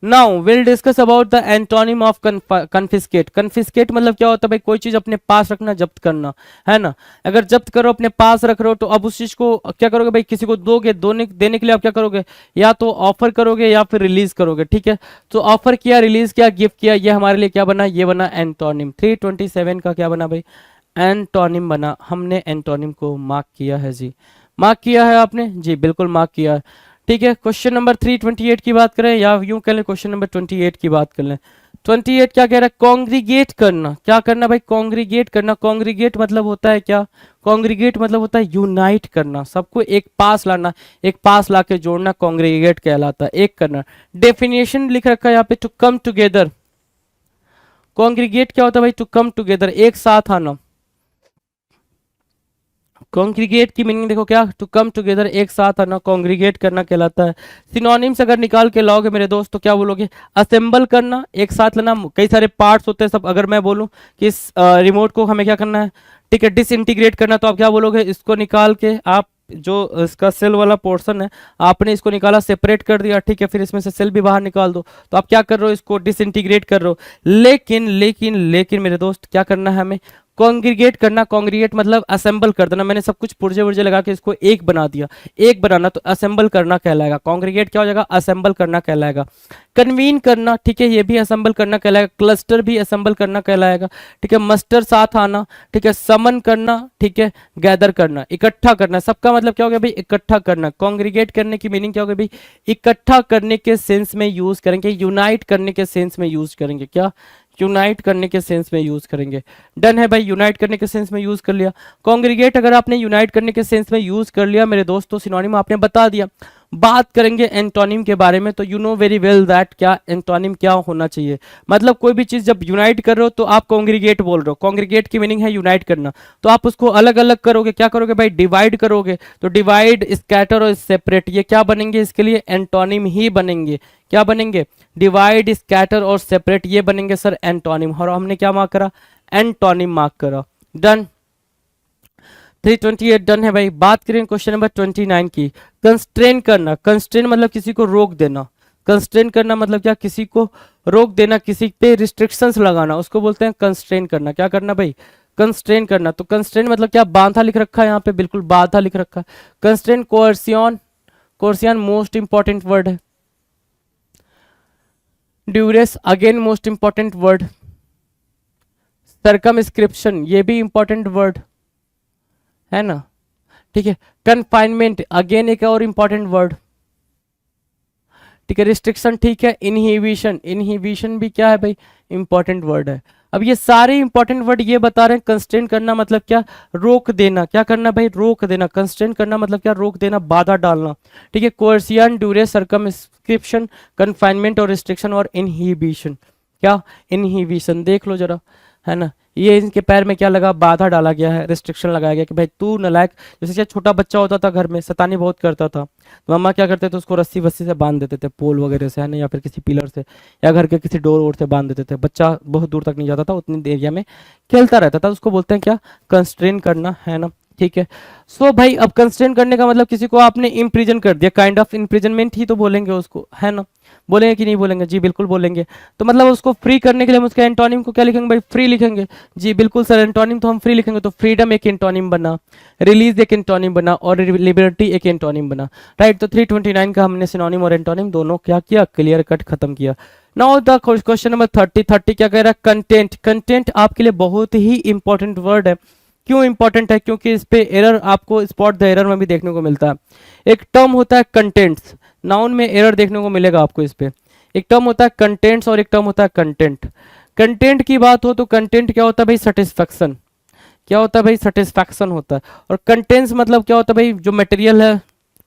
Now will discuss about the antonym of confiscate. Confiscate मतलब क्या होता है भाई? कोई चीज अपने पास रखना, जब्त करना, है ना। अगर जब्त करो, अपने पास रख रहे हो, तो अब उस चीज को क्या करोगे भाई? किसी को दोगे, देने के लिए आप क्या करोगे? या तो ऑफर करोगे या फिर रिलीज करोगे, ठीक है। तो ऑफर किया, रिलीज किया, गिफ्ट किया, ये हमारे लिए क्या बना? ये बना एंटोनिम। 327 का क्या बना भाई? एंटोनिम बना। हमने एंटोनिम को मार्क किया है जी। मार्क किया है आपने जी? बिल्कुल मार्क किया है, ठीक है। क्वेश्चन नंबर 328 की बात करें, या यूं कह लें क्वेश्चन नंबर 28 की बात कर लें। 28 क्या कह रहा है? कॉन्ग्रीगेट करना। क्या करना भाई? कॉन्ग्रीगेट करना। कॉन्ग्रीगेट मतलब होता है क्या? कॉन्ग्रीगेट मतलब होता है यूनाइट करना, सबको एक पास लाना, एक पास लाके जोड़ना, कॉन्ग्रीगेट कहलाता है, एक करना। डेफिनेशन लिख रखा है यहाँ पे, टू कम टुगेदर। कॉन्ग्रीगेट क्या होता है भाई? टू कम टुगेदर, एक साथ आना। कॉन्ग्रीगेट की मीनिंग देखो क्या? टू कम टुगेदर, एक साथ आना, कॉन्ग्रीगेट करना कहलाता है। सिनोनिम्स अगर निकाल के लाओगे मेरे दोस्त, तो क्या बोलोगे? असेंबल करना, एक साथ लेना, कई सारे पार्ट्स होते हैं सब। अगर मैं बोलूं कि इस रिमोट को हमें क्या करना है, ठीक है, डिसइंटीग्रेट करना, तो आप क्या बोलोगे? इसको निकाल के आप जो इसका सेल वाला पोर्शन है, आपने इसको निकाला, सेपरेट कर दिया, ठीक है, फिर इसमें से सेल भी बाहर निकाल दो, तो आप क्या कर रहे हो? इसको डिसइंटीग्रेट कर रहे हो। लेकिन लेकिन लेकिन मेरे दोस्त क्या करना है हमें? कॉन्ग्रीगेट करना। कॉन्ग्रीगेट मतलब असेंबल कर देना। मैंने सब कुछ पुर्जे पुर्जे लगा के इसको एक बना दिया, एक बनाना, तो असेंबल करना कहलाएगा। कॉन्ग्रीगेट क्या हो जाएगा? असेंबल करना कहलाएगा। कन्वीन करना, ठीक है, ये भी असेंबल करना कहलाएगा। क्लस्टर भी असेंबल करना कहलाएगा, ठीक है। मस्टर साथ आना, ठीक है। समन करना, ठीक है। गैदर करना, इकट्ठा करना। सबका मतलब क्या हो गया भाई? इकट्ठा करना। कॉन्ग्रीगेट करने की मीनिंग क्या हो गई भाई? इकट्ठा करने के सेंस में यूज करेंगे, यूनाइट करने के सेंस में यूज करेंगे। क्या? यूनाइट करने के सेंस में यूज करेंगे। डन है भाई, यूनाइट करने के सेंस में यूज कर लिया। कॉन्ग्रीगेट अगर आपने यूनाइट करने के सेंस में यूज कर लिया मेरे दोस्तों, सिनोनिम आपने बता दिया। बात करेंगे एंटोनिम के बारे में, तो you know very well that क्या एंटोनिम क्या होना चाहिए। मतलब कोई भी चीज जब यूनाइट कर रहे हो तो आप कॉन्ग्रीगेट बोल रहे हो, कॉन्ग्रीगेट की मीनिंग है यूनाइट करना, तो आप उसको अलग अलग करोगे, क्या करोगे भाई, डिवाइड करोगे, तो डिवाइड, स्कैटर और सेपरेट ये क्या बनेंगे, इसके लिए एंटोनिम ही बनेंगे। क्या बनेंगे, डिवाइड, स्कैटर और सेपरेट ये बनेंगे सर एंटोनिम। और हमने क्या मार्क करा, एंटोनिम मार्क करा। डन, 328 डन है भाई। बात करें क्वेश्चन नंबर 29 की, कंस्ट्रेन करना। कंस्ट्रेन मतलब किसी को रोक देना, कंस्ट्रेन करना मतलब क्या, किसी को रोक देना, किसी पे रिस्ट्रिक्शंस लगाना, उसको बोलते हैं कंस्ट्रेन करना। क्या करना भाई, कंस्ट्रेन करना। तो कंस्ट्रेन मतलब क्या, बांधा लिख रखा है यहाँ पे, बिल्कुल बांधा लिख रखा है। Constrain, coercion, coercion most important word है। Duress again most important word. Circumscription ये भी इंपॉर्टेंट वर्ड है ना, ठीक है। कन्फाइनमेंट अगेन एक और इंपॉर्टेंट वर्ड, ठीक है। रिस्ट्रिक्शन ठीक है। इनहिबिशन, इनहिबिशन भी क्या है भाई, इंपॉर्टेंट वर्ड है। अब ये सारे इंपॉर्टेंट वर्ड ये बता रहे हैं, कंस्ट्रेन करना मतलब क्या, रोक देना। क्या करना भाई, रोक देना। कंस्ट्रेन करना मतलब क्या, रोक देना, बाधा डालना, ठीक है। कोर्सियन, ड्यूरेस, सर्कमस्क्रिप्शन, कन्फाइनमेंट और रिस्ट्रिक्शन और इनहिबिशन। क्या, इनहिबिशन देख लो जरा, है ना। ये इनके पैर में क्या लगा, बाधा डाला गया है, रिस्ट्रिक्शन लगाया गया कि भाई तू नालायक। जैसे क्या छोटा बच्चा होता था घर में, शैतानी बहुत करता था, तो मम्मा क्या करते थे, उसको रस्सी वस्सी से बांध देते थे, पोल वगैरह से, है ना, या फिर किसी पिलर से, या घर के किसी डोर वोर से बांध देते थे। बच्चा बहुत दूर तक नहीं जाता था, उतनी एरिया में खेलता रहता था, उसको बोलते हैं क्या, कंस्ट्रेन करना, है ना, ठीक है। सो भाई अब कंस्ट्रेन करने का मतलब किसी को आपने इम्प्रिजन कर दिया, काइंड ऑफ इम्प्रिजनमेंट ही तो बोलेंगे उसको, है ना। बोलेंगे कि नहीं बोलेंगे, जी बिल्कुल बोलेंगे। तो मतलब उसको फ्री करने के लिए हम उसके एंटोनिम को क्या लिखेंगे भाई, फ्री लिखेंगे। जी बिल्कुल सर, एंटोनिम तो हम फ्री लिखेंगे, तो फ्रीडम एक एंटोनिम बना, रिलीज एक एंटोनिम बना, और लिबर्टी एक एंटोनिम बना, राइट। तो 329 का हमने सिनोनिम और एंटोनिम दोनों क्या किया, क्लियर कट खत्म किया। नाउ द क्वेश्चन नंबर 30 क्या कह रहा है, कंटेंट। कंटेंट आपके लिए बहुत ही इंपॉर्टेंट वर्ड है। क्यों इंपॉर्टेंट है, क्योंकि इस पे एरर आपको स्पॉट द एरर में भी देखने को मिलता है। एक टर्म होता है कंटेंट्स, नाउन में एरर देखने को मिलेगा आपको इस पे। एक टर्म होता है कंटेंट्स और एक टर्म होता है कंटेंट। कंटेंट की बात हो तो कंटेंट क्या होता है भाई, सेटिस्फैक्शन। क्या होता है भाई, सेटिस्फैक्शन होता है। और कंटेंट्स मतलब क्या होता है भाई, जो मटेरियल है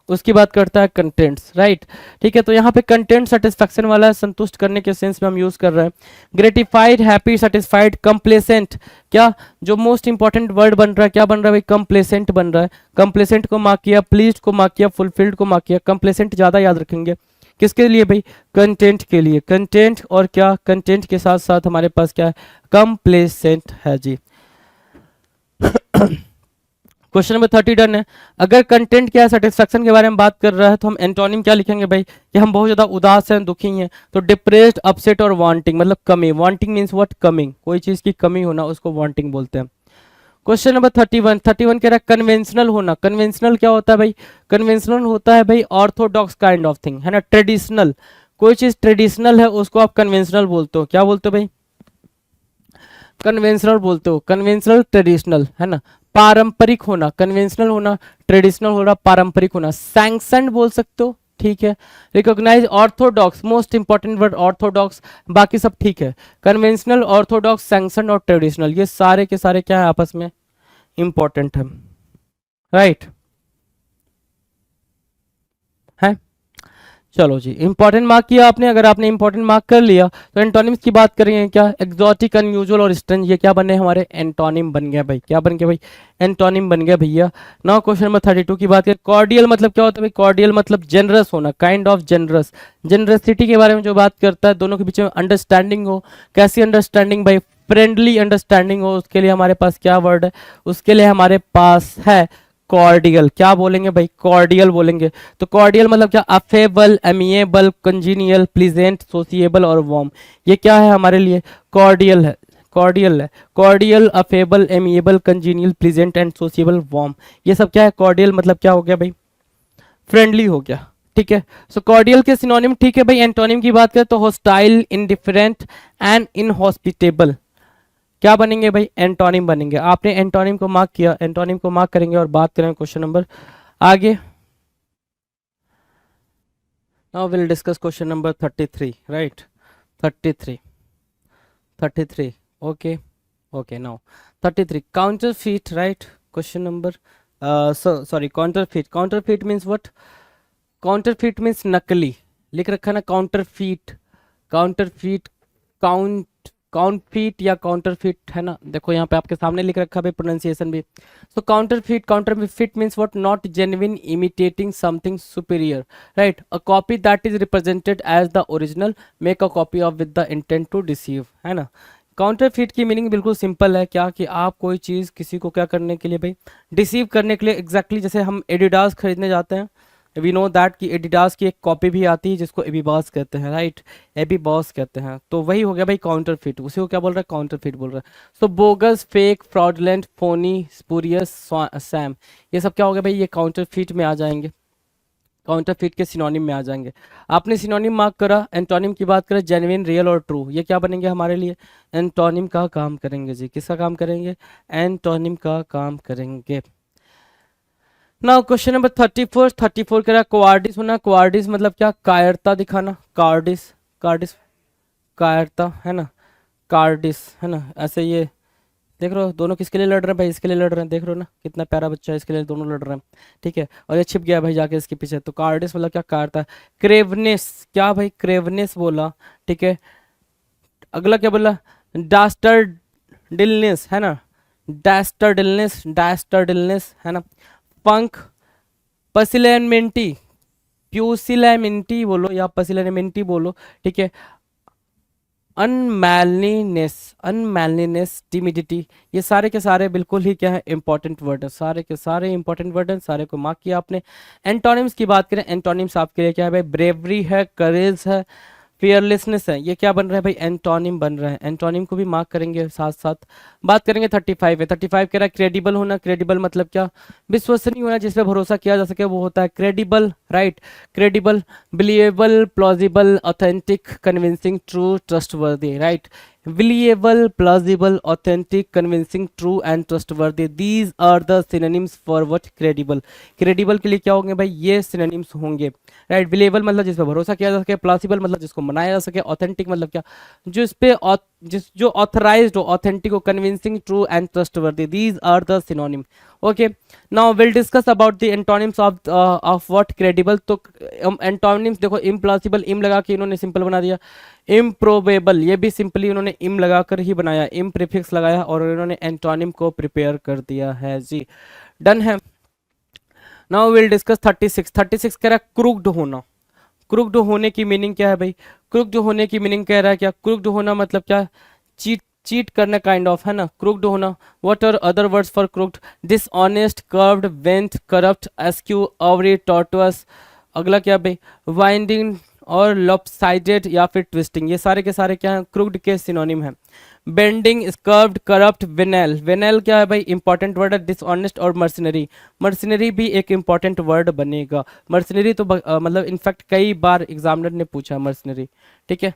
उसकी बात करता है कंटेंट्स, राइट, ठीक है। तो यहाँ पे कंटेंट सेटिस्फैक्शन वाला है, संतुष्ट करने के सेंस में हम यूज कर रहे हैं। Gratified, happy, satisfied, complacent. क्या, जो मोस्ट इंपॉर्टेंट वर्ड बन रहा है, क्या बन रहा है भाई, कंप्लेसेंट बन रहा है। कंप्लेसेंट को मार्क किया, प्लीज्ड को मार्क किया, फुलफिल्ड को मार्क किया। कंप्लेसेंट ज्यादा याद रखेंगे, किसके लिए भाई, कंटेंट के लिए। कंटेंट और क्या, कंटेंट के साथ साथ हमारे पास क्या है, कंप्लेसेंट है जी। क्वेश्चन नंबर 30 डन है। अगर कंटेंट क्या है, सेटिस्फैक्शन के बारे में बात कर रहा है, तो हम एंटोनिम क्या लिखेंगे भाई, कि हम बहुत ज्यादा उदास हैं, दुखी हैं, तो डिप्रेस्ड, अपसेट और वांटिंग मतलब कमी। वांटिंग मींस व्हाट, कमिंग, कोई चीज की कमी होना उसको वांटिंग बोलते हैं। क्वेश्चन नंबर 31 कह रहा है कन्वेंशनल होना। कन्वेंशनल क्या होता है भाई, कन्वेंशनल होता है भाई ऑर्थोडॉक्स काइंड ऑफ थिंग, है ना, ट्रेडिशनल। कोई चीज ट्रेडिशनल है उसको आप कन्वेंशनल बोलते हो। क्या बोलते हो भाई, कन्वेंशनल बोलते हो, कन्वेंशनल, ट्रेडिशनल, है ना। पारंपरिक होना, कन्वेंशनल होना, ट्रेडिशनल होना, पारंपरिक होना। सैंक्शनड बोल सकते हो, ठीक है। Recognize, orthodox, most important word orthodox, बाकी सब ठीक है। कन्वेंशनल, ऑर्थोडॉक्स, सैंक्शन और ट्रेडिशनल ये सारे के सारे क्या है, आपस में इंपॉर्टेंट है, राइट है। चलो जी, इंपॉर्टेंट मार्क किया आपने। अगर आपने इंपॉर्टेंट मार्क कर लिया तो एंटोनिम्स की बात करेंगे। क्या, एक्सोटिक, अनयूजुअल और स्ट्रेंज, ये क्या बने, हमारे एंटोनिम बन गया भाई। क्या बन गया भाई, एंटोनिम बन गया भैया। नाउ क्वेश्चन नंबर 32 की बात करें। कॉर्डियल मतलब क्या होता है भाई, कॉर्डियल मतलब जेनरस होना, काइंड ऑफ जेनरस। जेनरसिटी के बारे में जो बात करता है, दोनों के बीच में अंडरस्टैंडिंग हो। कैसी अंडरस्टैंडिंग भाई, फ्रेंडली अंडरस्टैंडिंग हो, उसके लिए हमारे पास क्या वर्ड है, उसके लिए हमारे पास है कॉर्डियल। क्या बोलेंगे भाई, कॉर्डियल बोलेंगे। तो कॉर्डियल मतलब क्या, अफेबल, एमिएबल, कंजीनियल, प्लीजेंट, सोसिएबल और वार्म। ये क्या है हमारे लिए, कॉर्डियल है, कॉर्डियल है। Cordial, affable, amiable, congenial, pleasant and सोसिएबल, warm, ये सब क्या है, कॉर्डियल मतलब क्या हो गया भाई, फ्रेंडली हो गया, ठीक है। सो कॉर्डियल के सिनोनिम, ठीक है भाई। एंटोनिम की बात करें तो हॉस्टाइल, इंडिफरेंट एंड इनहॉस्पिटेबल, क्या बनेंगे भाई, एंटोनिम बनेंगे। आपने एंटोनिम को मार्क किया, एंटोनिम को मार्क करेंगे और बात करेंगे क्वेश्चन नंबर आगे। Now will discuss question number 33, right, 33 okay, okay. Now 33 counterfeit, right. Question number sorry, counterfeit, counterfeit means what, counterfeit means नकली, लिख रखा है ना काउंटरफीट, काउंटरफीट, काउंटफीट या काउंटरफीट है ना, देखो यहाँ पे आपके सामने लिख रखा है प्रोनाउंसिएशन भी। So counterfeit means what, not genuine, imitating something superior, right, a copy that is represented as the original, make a copy of with the intent to deceive, है ना। काउंटरफीट की मीनिंग बिल्कुल सिंपल है, क्या कि आप कोई चीज़ किसी को क्या करने के लिए भाई, डिसीव करने के लिए, एग्जैक्टली जैसे हम एडिडास खरीदने जाते हैं, वी नो दैट कि एडिडास की एक कॉपी भी आती है जिसको एबीबॉस कहते हैं, राइट, एबीबॉस कहते हैं, तो वही हो गया भाई काउंटरफीट, उसी को क्या बोल रहा है, काउंटरफीट बोल रहा है। So bogus, fake, fraudulent, phony, spurious, sham, ये सब क्या हो गया भाई, ये काउंटरफीट में आ जाएंगे, काउंटरफीट के सिनोनिम में आ जाएंगे। आपने सिनोनिम मार्क करा, एंटोनिम की बात करें, जेन्युइन, रियल और ट्रू, ये क्या बनेंगे हमारे लिए, एंटोनिम का काम करेंगे जी, किसका काम करेंगे, एंटोनिम का काम करेंगे। नाउ क्वेश्चन नंबर 34 कह रहा है क्वार्डिस होना, क्वार्डिस मतलब क्या, कायरता दिखाना, कार्डिस, कार्डिस कायरता है ना, कार्डिस है ना, ऐसे ये देख रहे हो दोनों किसके लिए लड़ रहे हैं भाई, इसके लिए लड़ रहे हैं, देख रहे हो ना कितना प्यारा बच्चा है, इसके लिए दोनों लड़ रहे हैं, ठीक है, और ये छिप गया भाई जाके इसके पीछे, तो कार्डिस मतलब क्या, कायरता। क्रेवनेस, क्या भाई, क्रेवनेस बोला, ठीक है, अगला क्या बोला, डास्टर्डिलनेस है ना, डास्टर्डिलनेस, डास्टर्डिलनेस है ना। पंख, पसिलैमेंटी, प्यूसिलैमेंटी बोलो या पसिलैमेंटी बोलो, ठीक है। अनमैनलीनेस, अनमैनलीनेस, टिमिडिटी, ये सारे के सारे बिल्कुल ही क्या है, इंपॉर्टेंट वर्ड है, सारे के सारे इंपॉर्टेंट वर्ड हैं, सारे को मार्क किया आपने। एंटोनिम्स की बात करें, एंटोनिम्स आपके लिए क्या है भाई, ब्रेवरी है, करेज है, फियरलेसनेस है, ये क्या बन रहा है भाई, एंटोनिम बन रहा है, एंटोनिम को भी मार्क करेंगे साथ साथ। बात करेंगे 35 है, 35 कह रहा है क्रेडिबल होना, क्रेडिबल मतलब क्या, विश्वसनीय होना, जिस पे भरोसा किया जा सके वो होता है credible, right, credible, believable, plausible, authentic, convincing, true, trustworthy, right, believable, plausible, authentic, convincing, true and trustworthy, these are the synonyms for what, credible. Credible के लिए क्या होंगे भाई, ये सिनोनिम्स होंगे, राइट, बिलीवेबल मतलब जिस पे भरोसा किया जा सके, प्लॉसिबल मतलब जिसको मनाया जा सके, ऑथेंटिक मतलब क्या, जो इस पे जो ऑथराइज्ड हो, ऑथेंटिक हो, convincing, true and trustworthy, these are the synonym. Okay, now will discuss about the antonyms of what, credible. तो एंटोनिम्स देखो, इम्प्लॉसिबल, इम लगा के इन्होंने सिंपल बना दिया, इम्प्रोबेबल, ये भी सिंपली उन्होंने इम लगाकर ही बनाया, इम प्रीफिक्स लगाया और इन्होंने एंटोनिम को प्रिपेयर कर दिया है जी, डन है। नाउ विल डिस्कस 36 कह रहा है क्रूक्ड होना, क्रूक्ड होने की मीनिंग क्या है भाई, क्रूक्ड होने की मीनिंग कह रहा है क्या, क्रूक्ड होना मतलब क्या, चीट करना काइंड ऑफ, है ना, क्रूक्ड होना। What are other words for crooked, dishonest, curved, bent, corrupt, askew, awry, tortuous, अगला क्या भाई, वाइंडिंग और लॉपसाइडेड या फिर ट्विस्टिंग, ये सारे के सारे क्या है, क्रूक्ड के सिनोनिम है। बेंडिंग, स्कर्व्ड, करप्ट, वेनेल, वेनेल क्या है भाई, इंपॉर्टेंट वर्ड है। डिसऑनेस्ट और मर्सिनरी, मर्सिनरी भी एक इंपॉर्टेंट वर्ड बनेगा, मर्सिनरी तो मतलब इनफैक्ट कई बार एग्जामिनर ने पूछा मर्सिनरी, ठीक है।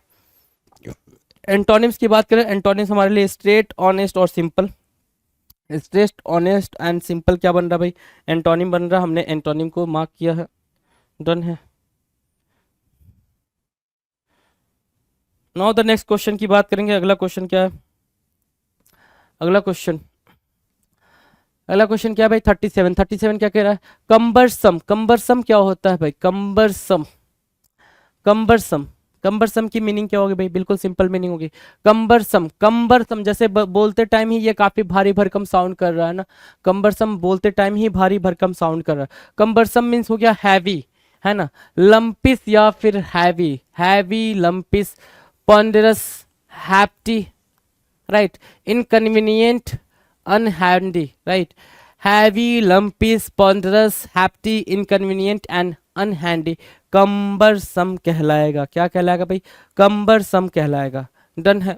एंटोनिम्स की बात करें, एंटोनिम्स हमारे लिए स्ट्रेट, ऑनेस्ट और simple, straight, honest and simple क्या बन रहा भाई, एंटोनिम बन रहा, हमने एंटोनिम को मार्क किया है, डन है। नाउ द नेक्स्ट क्वेश्चन की बात करेंगे, अगला क्वेश्चन क्या है, अगला क्वेश्चन क्या है भाई, 37 क्या कह रहा है, कंबरसम, कंबरसम क्या होता है भाई, कंबरसम, कंबरसम, कंबरसम की मीनिंग क्या होगी भाई, बिल्कुल सिंपल मीनिंग होगी, कंबरसम, कंबरसम जैसे बोलते टाइम ही ये काफी भारी भरकम साउंड कर रहा है ना, कंबरसम बोलते टाइम ही भारी भरकम साउंड कर रहा है, कंबरसम मीन्स हो गया हैवी, है ना, लंपिस या फिर heavy, heavy, lumpish, ponderous, hefty, right, inconvenient, unhandy, right, heavy, lumpy, ponderous, hefty, inconvenient and unhandy, cumbersome कहलाएगा, क्या कहलाएगा भाई, कम्बरसम कहलाएगा, डन है।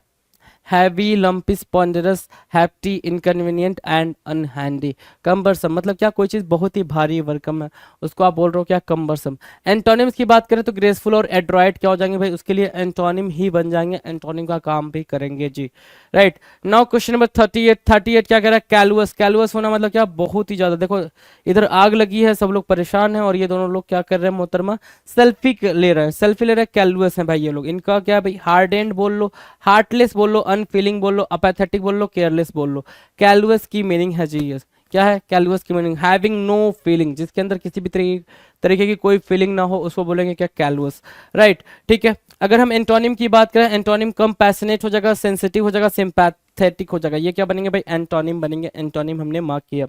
Heavy, lumpy, ponderous, hefty, inconvenient and unhandy, cumbersome मतलब क्या, कोई चीज़ बहुत ही भारी भरकम है उसको आप बोल रहे हो क्या, कम्बरसम। एंटोनिम्स की बात करें तो ग्रेसफुल और एड्रॉयट क्या हो जाएंगे भाई, उसके लिए एंटोनिम ही बन जाएंगे, एंटोनिम का काम भी करेंगे जी, राइट। नाउ क्वेश्चन नंबर 38 क्या कह रहा है, कैलुअस, कैलुअस होना मतलब क्या, बहुत ही ज़्यादा, देखो इधर आग लगी है, सब लोग परेशान हैं और ये दोनों लोग क्या कर रहे हैं मोहतरमा, सेल्फी ले रहे हैं, सेल्फी ले रहे हैं, कैलुअस हैं भाई ये लोग, इनका क्या भाई, हार्डेंड बोल लो, हार्टलेस बोल लो, अनफीलिंग बोल लो, अपैथेटिक बोल लो, केयरलेस बोल लो, कैलुअस की मीनिंग है जी ये, क्या है कैलुअस की मीनिंग? हैविंग नो फीलिंग, जिसके अंदर किसी भी तरीके की कोई फीलिंग ना हो उसको बोलेंगे क्या? कैलुअस, राइट। ठीक है, अगर हम एंटोनिम की बात करें, एंटोनिम कंपैशनेट हो जाएगा, सेंसिटिव हो जाएगा, सिंपैथेटिक हो जाएगा। ये क्या बनेंगे भाई? एंटोनिम बनेंगे। एंटोनिम हमने मार्क किया।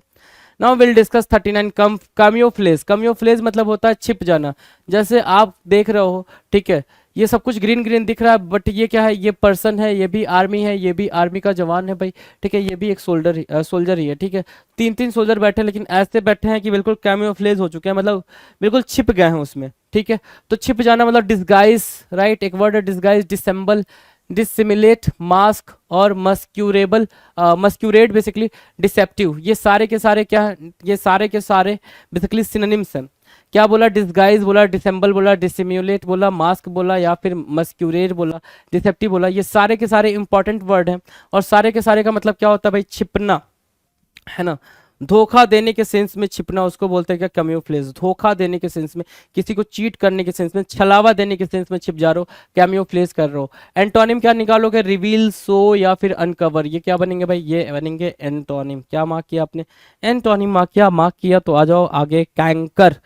Now will discuss 39 कामियोफ्लेज। कामियोफ्लेज मतलब होता है छिप जाना। जैसे आप देख रहे हो, ठीक है, ये सब कुछ ग्रीन ग्रीन दिख रहा है, बट ये क्या है? ये पर्सन है, ये भी आर्मी है, ये भी आर्मी का जवान है भाई, ठीक है, ये भी एक सोल्जर ही है, ठीक है। तीन तीन सोल्जर बैठे हैं, लेकिन ऐसे बैठे हैं कि बिल्कुल कैमियोफ्लेज हो चुके हैं, मतलब बिल्कुल छिप गए हैं उसमें, ठीक है। तो छिप जाना मतलब डिस्गाइज, राइट, एक वर्ड है डिस्गाइज, डिसेंबल, डिसिमिलेट, मास्क और मस्क्यूरेबल, मस्क्यूरेट बेसिकली डिसेप्टिव। ये सारे के सारे क्या है? ये सारे के सारे बेसिकली सिनोनिम्स हैं। क्या बोला? डिस्गाइज बोला, डिसेंबल बोला, डिसिम्युलेट बोला, मास्क बोला, या फिर मस्क्यूरेट बोला, डिसेप्टिव बोला। ये सारे के सारे इंपॉर्टेंट वर्ड हैं, और सारे के सारे का मतलब क्या होता है भाई? छिपना, है ना। धोखा देने के सेंस में छिपना, उसको बोलते हैं क्या? कैमियोफ्लेज। धोखा देने के सेंस में, किसी को चीट करने के सेंस में, छलावा देने के सेंस में छिप जा रहे हो, कैमियोफ्लेज कर रहे हो। एंटोनिम क्या निकालोगे? रिवील, शो या फिर अनकवर। ये क्या बनेंगे भाई? ये बनेंगे एंटोनिम। क्या मार्क किया आपने? एंटोनिम मार्क किया। तो आ जाओ आगे। कैंकर।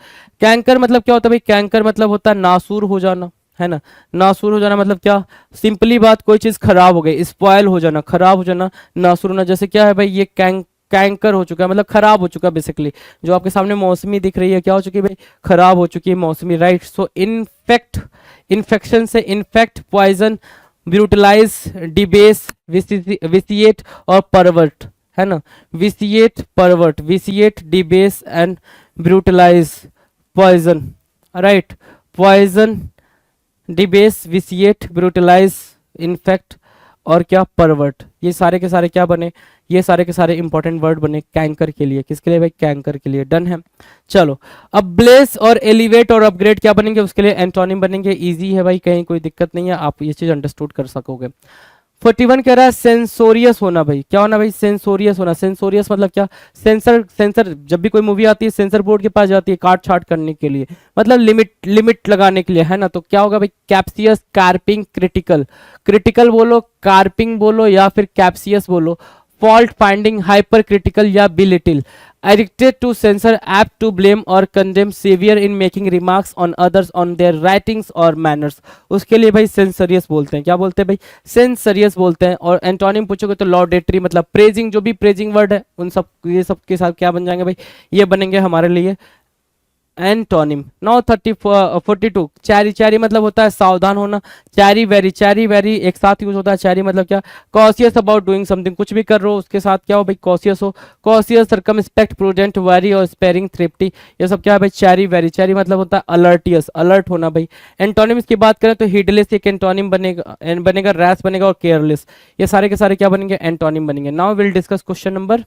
कैंकर मतलब क्या होता है भाई? कैंकर मतलब होता है नासूर हो जाना, है ना। नासूर हो जाना मतलब क्या? सिंपली बात, कोई चीज खराब हो गई, स्पॉयल हो जाना, खराब हो जाना, नासूर होना। जैसे क्या है भाई? ये कैंकर हो चुका है, मतलब खराब हो चुका है बेसिकली। जो आपके सामने मौसमी दिख रही है, क्या हो चुकी है भाई? खराब हो चुकी है मौसमी, राइट। सो इनफेक्ट, इन्फेक्शन से infect, poison, brutalise, debase, vitiate और परवर्ट, है ना। Vitiate, pervert, vitiate, debase and brutalise, poison, right. Poison, debase, vitiate, brutalise, infect और क्या? परवर्ट। ये सारे के सारे क्या बने? ये सारे के सारे इंपॉर्टेंट वर्ड बने कैंकर के लिए। किसके लिए भाई? कैंकर के लिए। डन है। चलो, अब ब्लेस और एलिवेट और अपग्रेड क्या बनेंगे? उसके लिए एंटोनिम बनेंगे। इजी है भाई, कहीं कोई दिक्कत नहीं है, आप ये चीज अंडरस्टूड कर सकोगे। 41 कह रहा है सेंसोरियस होना भाई। क्या होना भाई? सेंसोरियस होना। सेंसोरियस मतलब क्या? सेंसर जब भी कोई मूवी आती है, सेंसर बोर्ड के पास जाती है काट छाट करने के लिए, मतलब लिमिट लगाने के लिए, है ना। तो क्या होगा भाई? Captious, carping, critical. क्रिटिकल बोलो, कार्पिंग बोलो, या फिर कैप्सियस बोलो। फॉल्ट फाइंडिंग, हाइपर क्रिटिकल या belittle. Addicted to censure, apt to blame और condemn, severe in making remarks on others on their writings और मैनर्स। उसके लिए भाई सेंसरियस बोलते हैं। क्या बोलते हैं भाई? सेंसरियस बोलते हैं। और एंटोनिम पूछोगे तो लॉडेटरी, मतलब प्रेजिंग, जो भी प्रेजिंग वर्ड है उन सब, ये सब के साथ क्या बन जाएंगे भाई? ये बनेंगे हमारे लिए एंटोनिम। Now 42 cherry. चैरी मतलब होता है सावधान होना। चैरी वेरी एक साथ यूज होता है। चैरी मतलब क्या? कॉशियस अबाउट डूइंग समथिंग, कुछ भी कर रहे हो उसके साथ क्या हो भाई? कॉशियस हो। कॉशियस, सर्कमस्पेक्ट, प्रूडेंट, वेरी और स्पेरिंग, थ्रिफ्टी, ये सब क्या है भाई? Cherry very. चैरी मतलब होता है अलर्टियस, अलर्ट होना भाई। एंटोनिम्स की बात करें तो हिडलेस एक एंटोनिम बनेगा, रैश बनेगा और केयरलेस। ये सारे के सारे क्या बनेंगे? एंटोनिम बनेंगे। Now will discuss question number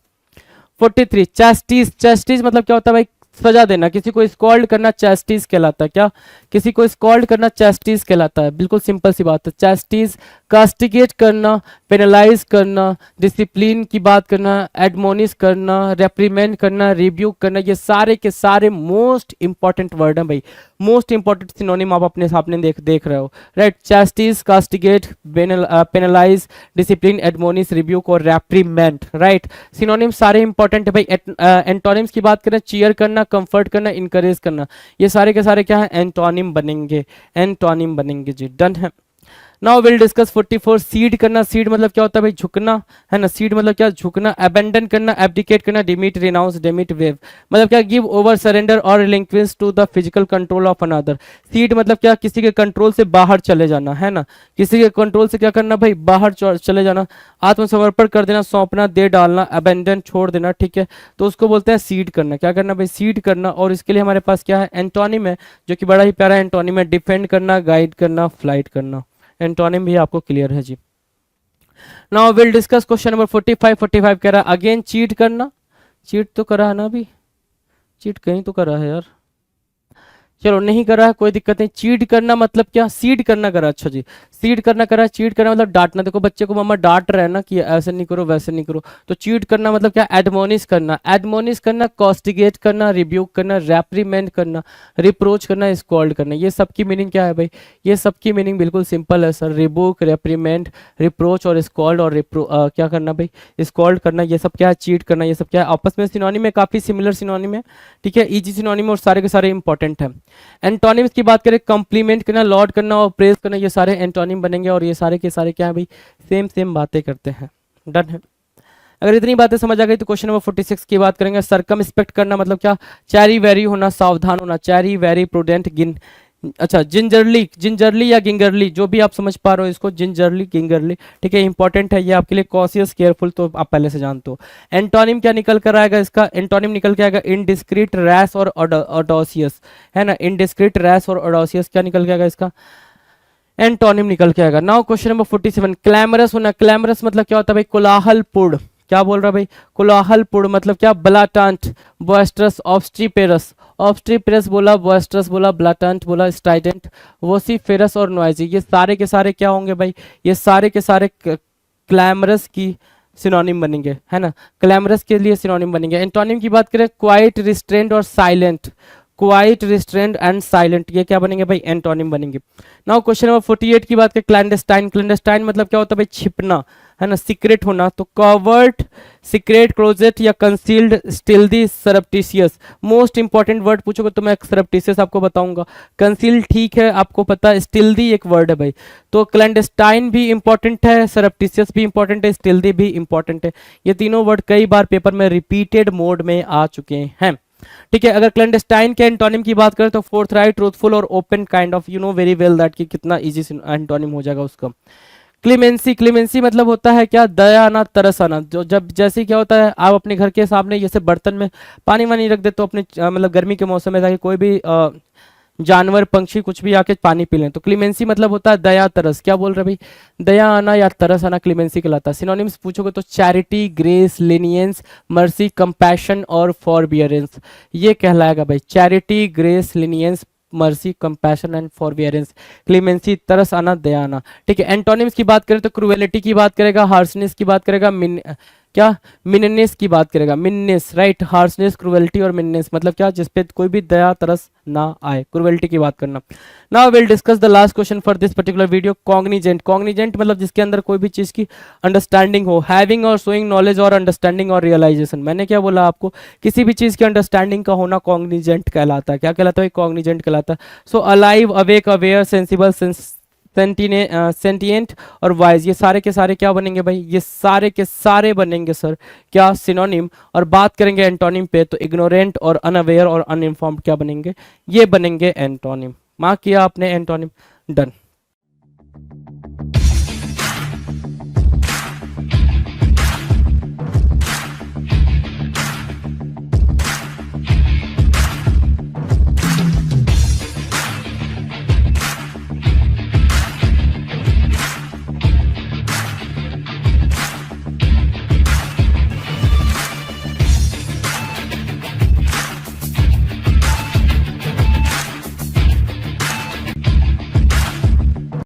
43 चैस्टिस। चैस्टिस मतलब क्या होता है भाई? सजा देना। किसी को स्कॉल्ड करना चैस्टिस कहलाता है। क्या? किसी को स्कॉल्ड करना चैस्टिस कहलाता है। बिल्कुल सिंपल सी बात है। चैस्टिस, कास्टिगेट करना, पेनलाइज करना, डिसिप्लिन की बात करना, एडमोनिश करना, रेप्रीमेंड करना, रिब्यूक करना, ये सारे के सारे मोस्ट इंपॉर्टेंट वर्ड हैं भाई। मोस्ट इंपॉर्टेंट सिनोनिम आप अपने सामने देख रहे हो, right. Chastise, castigate, penalise, discipline, admonish, rebuke और रेप्रीमेंड, राइट। सिनोनिम सारे इंपॉर्टेंट है भाई। एंटोनिम्स की बात करें, चीयर करना, कंफर्ट करना, इनकरेज करना, ये सारे के सारे क्या है? एंटोनिम बनेंगे। एंटोनिम बनेंगे जी। डन है। नाउ विल डिस्कस 44 सीड करना। सीड मतलब क्या होता है भाई? झुकना, है ना। सीड मतलब क्या? झुकना। अबेंडन करना, एब्डिकेट करना, डिमिट, रिनाउंस, डेमिट, वेव मतलब क्या? गिव ओवर, सरेंडर और relinquish to the physical control of another. Cede मतलब क्या? किसी के कंट्रोल से बाहर चले जाना, है ना। किसी के कंट्रोल से क्या करना भाई? बाहर चले जाना, आत्मसमर्पण कर देना, सौंपना, दे डालना, अबेंडन, छोड़ देना, ठीक है। तो उसको बोलते हैं सीड करना। क्या करना भाई? सीड करना। और इसके लिए हमारे पास क्या है? एंटोनिम है, जो कि बड़ा ही प्यारा एंटोनिम है। डिफेंड करना, गाइड करना, फ्लाइट करना। एंटोनिम भी आपको क्लियर है जी। Now will discuss question number 45। 45 कह रहा है अगेन चीट करना। चीट तो करा है ना अभी? चीट कहीं तो करा है यार। चलो नहीं कर रहा है कोई दिक्कत नहीं। चीट करना मतलब क्या, सीड करना करा, अच्छा जी सीड करना करा। चीट करना मतलब डांटना, देखो बच्चे को मम्मा डांट रहे हैं ना कि ऐसे नहीं करो वैसे नहीं करो, तो चीट करना मतलब क्या, एडमोनिश करना। एडमोनिश करना, कॉस्टिगेट करना, रिब्यूक करना, रेप्रीमेंड करना, रिप्रोच करना, स्कॉल्ड करना। ये सब की मीनिंग क्या है भाई, ये सब की मीनिंग बिल्कुल सिंपल है सर, रिबुक, रेप्रीमेंड, रिप्रोच और स्कॉल्ड और क्या करना भाई, स्कॉल्ड करना। ये सब क्या है, चीट करना। ये सब क्या है, आपस में सिनोनिम है, काफी सिमिलर सिनोनिम है, ठीक है, इजी सिनोनिम और सारे के सारे इंपॉर्टेंट है। एंटोनिम्स की बात करें, कॉम्प्लीमेंट करना, लॉर्ड करना और प्रेज करना, ये सारे एंटोनिम बनेंगे और ये सारे के सारे क्या है भाई, सेम सेम बातें करते हैं। डन है। अगर इतनी बातें समझ आ गई तो क्वेश्चन नंबर 46 की बात करेंगे। सरकमस्पेक्ट करना मतलब क्या, चैरी वेरी होना, सावधान होना, चैरी वेरी प्रूडेंट, गिन, अच्छा जिंजरली, जिंजरली या गिंगरली, जो भी आप समझ पा रहे हो इसको, जिंजरली गिंगरली, ठीक है, इंपॉर्टेंट है ये आपके लिए। कॉशियस, केयरफुल तो आप पहले से जानते हो। एंटोनिम क्या निकल कर आएगा इसका, एंटोनिम निकल के आएगा इनडिस्क्रीट, रैश और ऑडोसियस, है ना, इनडिस्क्रीट, रैश और ऑडोसियस क्या निकल के आएगा इसका, एंटोनिम निकल के आएगा। नाउ क्वेश्चन नंबर 47, क्लैमरस होना। क्लैमरस मतलब क्या होता है भाई, कोलाहलपूर्ण, क्या बोल रहा है भाई, कोलाहलपूर्ण मतलब क्या, ब्लाटांट, बॉयस्ट्रस, ऑब्स्ट्रीपेरस, ऑब्स्ट्रीपेरस बोला, बॉयस्ट्रस बोला, ब्लाटांट बोला, स्ट्राइडेंट, वोसिफेरस और नॉइजी, ये सारे के सारे क्या होंगे भाई, ये सारे के सारे क्लैमरस की सिनोनिम बनेंगे, है ना, क्लैमरस के लिए सिनोनिम बनेंगे। एंटोनिम की बात करें, क्वाइट, रिस्ट्रेंड और silent, quite, restrained and silent, ये क्या बनेंगे भाई, एंटोनिम बनेंगे। नाउ क्वेश्चन नंबर 48 की बात करें, क्लैंडस्टाइन। क्लैंडस्टाइन मतलब क्या होता है भाई, छिपना, है ना, सीक्रेट होना, तो कवर्ट, सीक्रेट, क्लोजेट या concealed, stealthy, surreptitious. Most important word पूछोगे तो मैं सरप्टिशियस आपको बताऊंगा, कंसील्ड ठीक है आपको पता है, स्टिल्दी एक वर्ड है भाई, तो क्लैंडस्टाइन भी इंपॉर्टेंट है, सरप्टिशियस भी इंपॉर्टेंट है, स्टिल्दी भी इंपॉर्टेंट है। ये तीनों वर्ड कई बार पेपर में रिपीटेड मोड में आ चुके हैं, ठीक है। अगर क्लैंडस्टाइन के एंटोनिम की बात करें तो फोर्थराइट, ट्रूथफुल और open kind of, you know very well that कि कितना इजी एंटोनिम हो जाएगा उसका। क्लीमेंसी, क्लीमेंसी मतलब होता है क्या, दया आना, तरस आना। जो जब जैसे क्या होता है, आप अपने घर के सामने जैसे बर्तन में पानी वानी रख दे तो अपने मतलब गर्मी के मौसम में ताकि कोई भी जानवर, पंक्षी कुछ भी आके पानी पी लें, तो क्लीमेंसी मतलब होता है दया, तरस। क्या बोल रहे भाई, दया आना या तरस आना क्लीमेंसी कहलाता है। सिनोनिम्स पूछोगे तो charity, grace, leniency, mercy, compassion और फॉरबियरेंस, ये कहलाएगा भाई, charity, grace, leniency, mercy, compassion and forbearance, clemency, तरस आना, दया आना, ठीक है। एंटोनिम्स की बात करें तो क्रुएलिटी की बात करेगा, हार्शनेस की बात करेगा, क्या, मिननेस की बात करेगा, मिननेस, राइट, हार्शनेस, क्रुएलिटी और मिननेस मतलब क्या, जिसपे कोई भी दया तरस ना आए, क्रुएलिटी की बात करना। Now will discuss the last question for this particular video, Cognizant. Cognizant मतलब जिसके अंदर कोई भी चीज की अंडरस्टैंडिंग हो, हैविंग और शोइंग नॉलेज और अंडरस्टैंडिंग और रियलाइजेशन। मैंने क्या बोला आपको, किसी भी चीज की अंडरस्टैंडिंग का होना कॉग्निजेंट कहलाता है। क्या कहलाता है, कॉग्निजेंट कहलाता है। So alive, awake, aware, sensible, sentient और वाइज, ये सारे के सारे क्या बनेंगे भाई, ये सारे के सारे बनेंगे सर क्या, सिनोनिम। और बात करेंगे एंटोनिम पे तो इग्नोरेंट और अनअवेयर और अनइंफॉर्म्ड क्या बनेंगे, ये बनेंगे एंटोनिम। मार्क किया आपने एंटोनिम, डन।